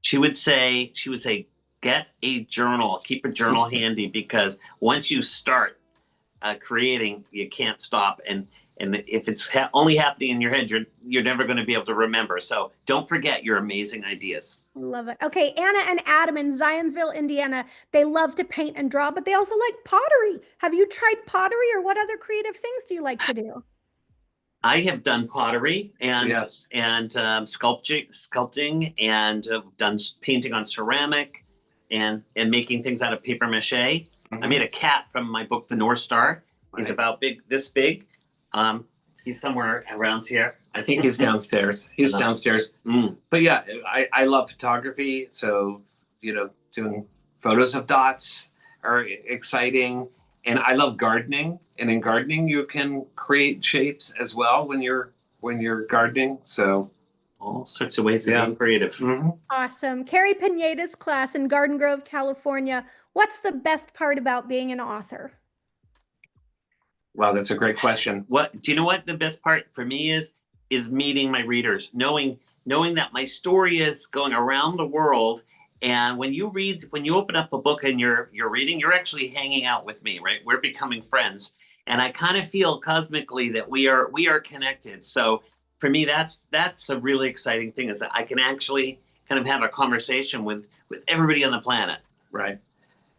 She would say, get a journal, keep a journal handy, because once you start creating, you can't stop. And if it's only happening in your head, you're never going to be able to remember. So don't forget your amazing ideas. Love it. Okay, Anna and Adam in Zionsville, Indiana, they love to paint and draw, but they also like pottery. Have you tried pottery, or what other creative things do you like to do? I have done pottery and sculpting, and done painting on ceramic, and making things out of paper mache. I made a cat from my book, The North Star. He's about this big. He's somewhere around here. I think he's downstairs. He's downstairs. But yeah, I love photography. So, doing photos of dots are exciting. And I love gardening. And in gardening, you can create shapes as well when you're gardening. So all sorts of ways of being creative. Awesome. Carrie Pineda's class in Garden Grove, California. What's the best part about being an author? Wow, that's a great question. Do you know what the best part for me is meeting my readers, knowing that my story is going around the world. And when you open up a book and you're reading, you're actually hanging out with me, right? We're becoming friends. And I kind of feel cosmically that we are connected. So for me, that's a really exciting thing, is that I can actually kind of have a conversation with everybody on the planet. Right.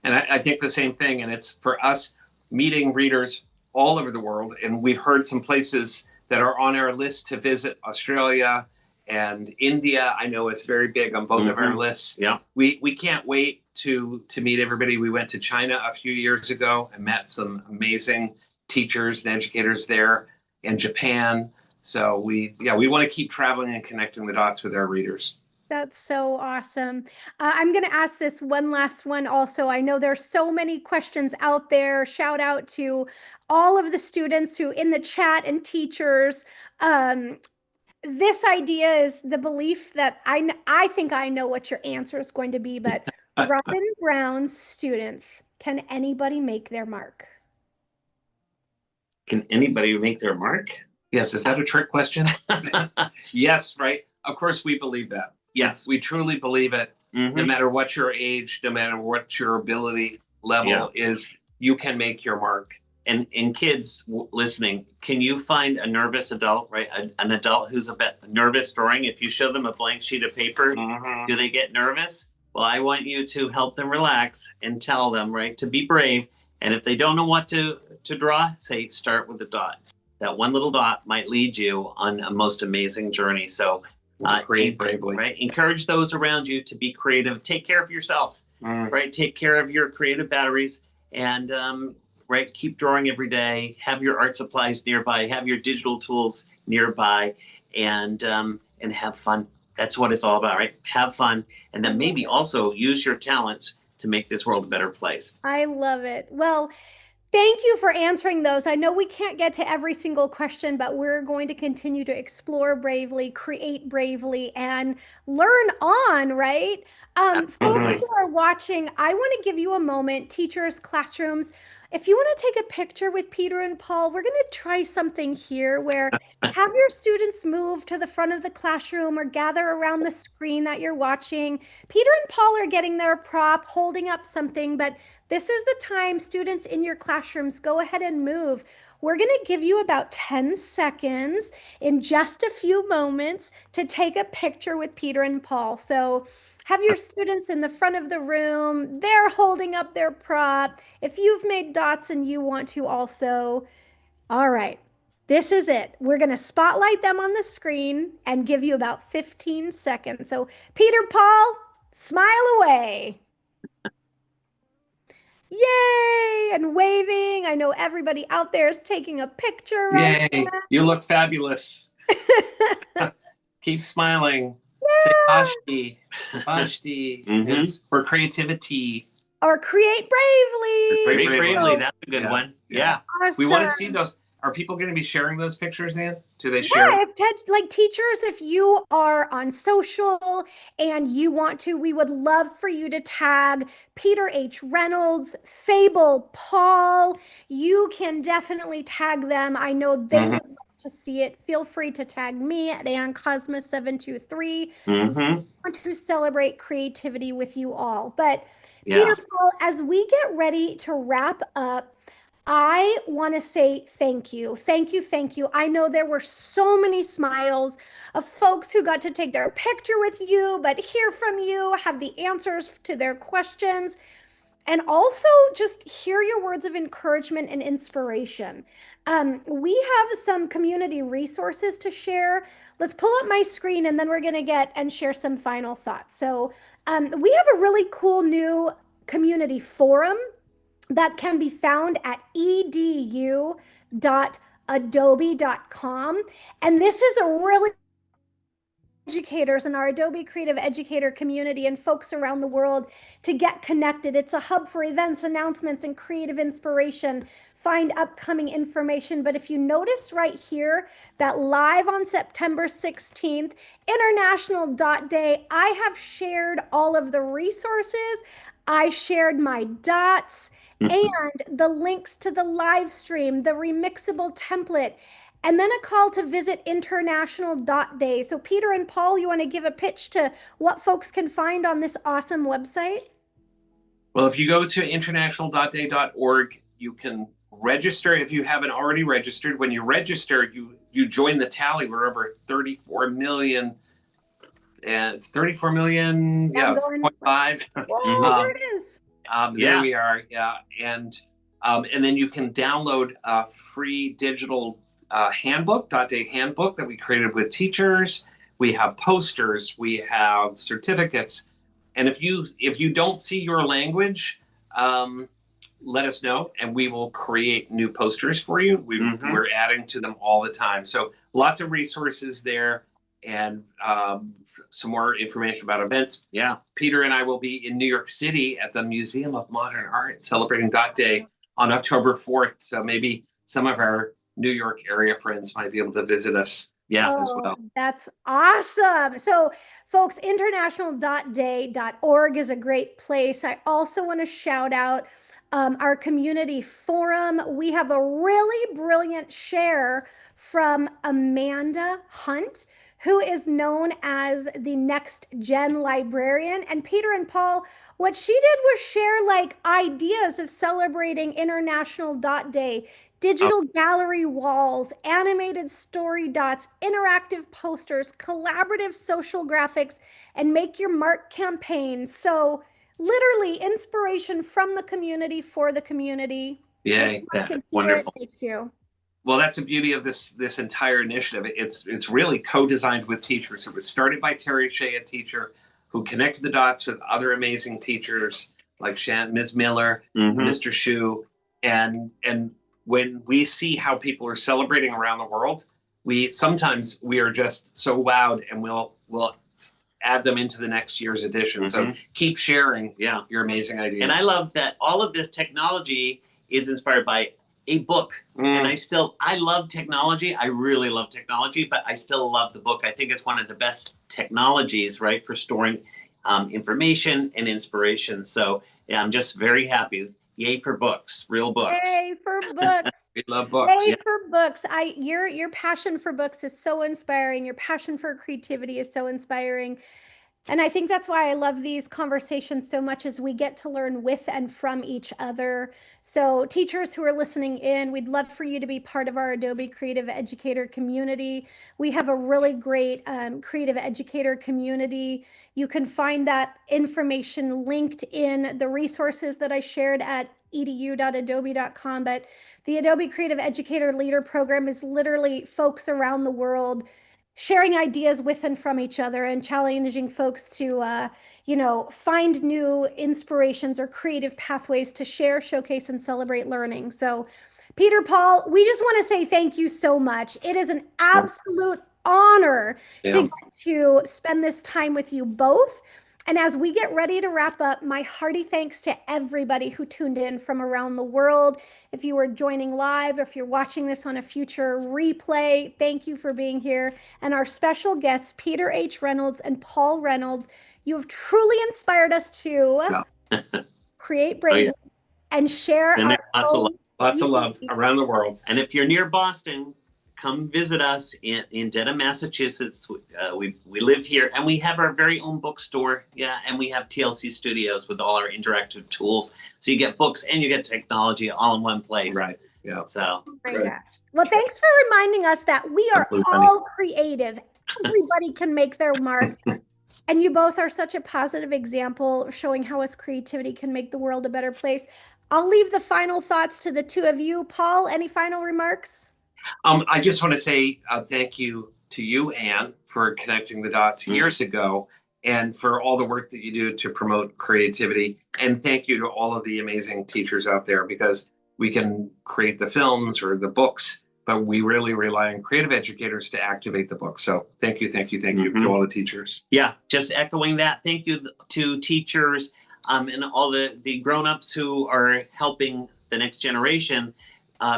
And I think the same thing. And it's for us meeting readers all over the world. And we've heard some places that are on our list to visit: Australia and India. I know it's very big on both of our lists. Yeah. We can't wait to meet everybody. We went to China a few years ago and met some amazing teachers and educators there, and Japan. So we want to keep traveling and connecting the dots with our readers. That's so awesome. I'm going to ask this one last one also. I know there's so many questions out there. Shout out to all of the students who in the chat and teachers. This idea is the belief that I think I know what your answer is going to be, but Robin Brown's students, can anybody make their mark? Can anybody make their mark? Yes. Is that a trick question? Yes, right. Of course, we believe that. Yes, we truly believe it. No matter what your age, no matter what your ability level is, you can make your mark. And kids listening, can you find a nervous adult, right? An adult who's a bit nervous drawing? If you show them a blank sheet of paper, do they get nervous? Well, I want you to help them relax and tell them, right, to be brave. And if they don't know what to draw, say, start with a dot. that one little dot might lead you on a most amazing journey. So create bravely. Right? Encourage those around you to be creative. Take care of yourself, right? Take care of your creative batteries, and right, keep drawing every day. Have your art supplies nearby. Have your digital tools nearby, and have fun. That's what it's all about, right? Have fun, and then maybe also use your talents to make this world a better place. I love it. Well, thank you for answering those. I know we can't get to every single question, but we're going to continue to explore bravely, create bravely, and learn on, right? Folks who are watching, I want to give you a moment, teachers, classrooms. If you want to take a picture with Peter and Paul, we're going to try something here where have your students move to the front of the classroom or gather around the screen that you're watching. Peter and Paul are getting their prop, holding up something, but this is the time, students in your classrooms, go ahead and move. We're going to give you about 10 seconds in just a few moments to take a picture with Peter and Paul. So have your students in the front of the room. They're holding up their prop. If you've made dots and you want to also, all right, this is it. We're going to spotlight them on the screen and give you about 15 seconds. So Peter, Paul, smile away. Yay! And waving. I know everybody out there is taking a picture right Yay! now. You look fabulous. Keep smiling. Say Vashti. Vashti. For creativity. Or create bravely. Create bravely. That's a good one. Yeah. Awesome. We want to see those. Are people going to be sharing those pictures, Nan? Do they share? Yeah, like teachers, if you are on social and you want to, we would love for you to tag Peter H. Reynolds, Fable, Paul. You can definitely tag them. I know they would love to see it. Feel free to tag me at AnnCosmos723. I want to celebrate creativity with you all. But Peter, Paul, as we get ready to wrap up, I want to say thank you. Thank you. Thank you. I know there were so many smiles of folks who got to take their picture with you, but hear from you, have the answers to their questions, and also just hear your words of encouragement and inspiration. We have some community resources to share. Let's pull up my screen and then we're going to get and share some final thoughts. So we have a really cool new community forum that can be found at edu.adobe.com. And this is a really educators in our Adobe Creative Educator community and folks around the world to get connected. It's a hub for events, announcements, and creative inspiration. Find upcoming information. But if you notice right here that live on September 16th, International Dot Day, I have shared all of the resources. I shared my dots and the links to the live stream, the remixable template, and then a call to visit International Dot Day. So Peter and Paul, you want to give a pitch to what folks can find on this awesome website? Well, if you go to international.day.org, you can register if you haven't already registered. When you register, you join the tally. We're over 34 million. And it's 34 million, 0.5. Whoa, there it is. There we are, and then you can download a free digital handbook, Dot Day handbook that we created with teachers. We have posters, we have certificates, and if you don't see your language, let us know, and we will create new posters for you. We're adding to them all the time, so lots of resources there. And some more information about events. Peter and I will be in New York City at the Museum of Modern Art celebrating Dot Day on October 4th. So maybe some of our New York area friends might be able to visit us as well. That's awesome. So folks, international.day.org is a great place. I also want to shout out our community forum. We have a really brilliant share from Amanda Hunt, who is known as the Next Gen Librarian. And Peter and Paul, what she did was share like ideas of celebrating International Dot Day, digital gallery walls, animated story dots, interactive posters, collaborative social graphics, and make your mark campaigns. So literally inspiration from the community for the community. Yay, wonderful. It takes you. Well, that's the beauty of this entire initiative. It's really co-designed with teachers. It was started by Terry Shay, a teacher who connected the dots with other amazing teachers like Ms. Miller, Mr. Shu, and when we see how people are celebrating around the world, sometimes we are just so wowed, and we'll add them into the next year's edition. So keep sharing your amazing ideas. And I love that all of this technology is inspired by a book. And I love technology. I really love technology, but I still love the book. I think it's one of the best technologies, right, for storing information and inspiration. So yeah, I'm just very happy. Yay for books, real books. Yay for books. We love books. Yay for books. Your passion for books is so inspiring. Your passion for creativity is so inspiring. And I think that's why I love these conversations so much, as we get to learn with and from each other. So teachers who are listening in, we'd love for you to be part of our Adobe Creative Educator community. We have a really great creative educator community. You can find that information linked in the resources that I shared at edu.adobe.com. But the Adobe Creative Educator Leader Program is literally folks around the world sharing ideas with and from each other, and challenging folks to, find new inspirations or creative pathways to share, showcase, and celebrate learning. So, Peter, Paul, we just want to say thank you so much. It is an absolute honor to get to spend this time with you both. And as we get ready to wrap up, my hearty thanks to everybody who tuned in from around the world. If you are joining live, or if you're watching this on a future replay, thank you for being here. And our special guests, Peter H. Reynolds and Paul Reynolds, you have truly inspired us to create bravely and share lots of love around the world. And if you're near Boston, come visit us in Dedham, Massachusetts. We live here, and we have our very own bookstore. Yeah, and we have TLC Studios with all our interactive tools. So you get books and you get technology all in one place. Right. Yeah. So. Well, thanks for reminding us that we are all creative. Everybody can make their mark. And you both are such a positive example, showing how us creativity can make the world a better place. I'll leave the final thoughts to the two of you. Paul, any final remarks? I just want to say thank you to you, Anne, for connecting the dots years ago, and for all the work that you do to promote creativity. And thank you to all of the amazing teachers out there, because we can create the films or the books, but we really rely on creative educators to activate the book. So thank you to all the teachers. Yeah, just echoing that. Thank you to teachers and all the grown-ups who are helping the next generation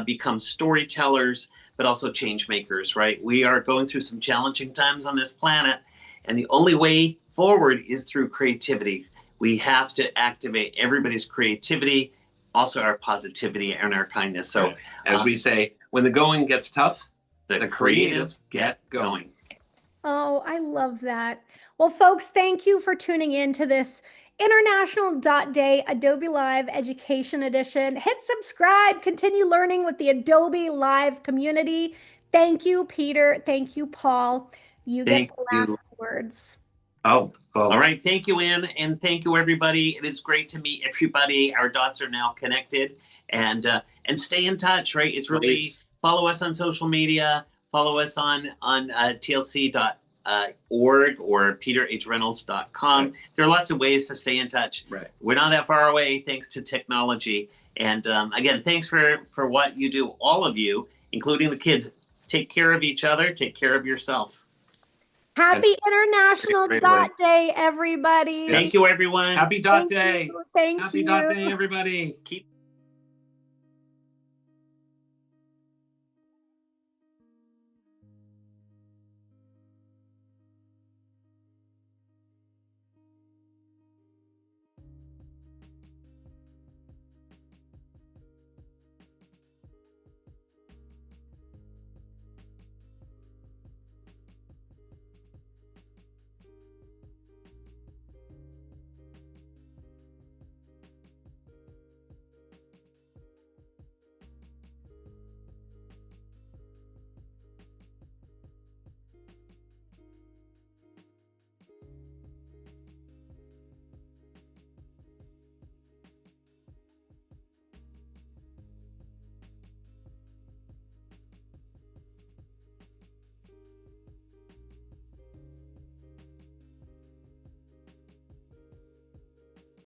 become storytellers, but also change makers, right? We are going through some challenging times on this planet, and the only way forward is through creativity. We have to activate everybody's creativity, also our positivity and our kindness. So as we say, when the going gets tough, the creative get going. Oh, I love that. Well, folks, thank you for tuning in to this International Dot Day Adobe Live Education Edition. Hit subscribe, continue learning with the Adobe Live community. Thank you, Peter. Thank you, Paul. You get the last words. Oh, well. All right. Thank you, Anne. And thank you, everybody. It is great to meet everybody. Our dots are now connected, and stay in touch, right? It's really, follow us on social media, follow us on TLC.org or peterhreynolds.com. Right. There are lots of ways to stay in touch. Right. We're not that far away, thanks to technology. And again, thanks for what you do, all of you, including the kids. Take care of each other. Take care of yourself. Happy International Dot Day, everybody. Thank you, everyone. Happy Dot Day. Thank you. Happy Dot Day, everybody. Keep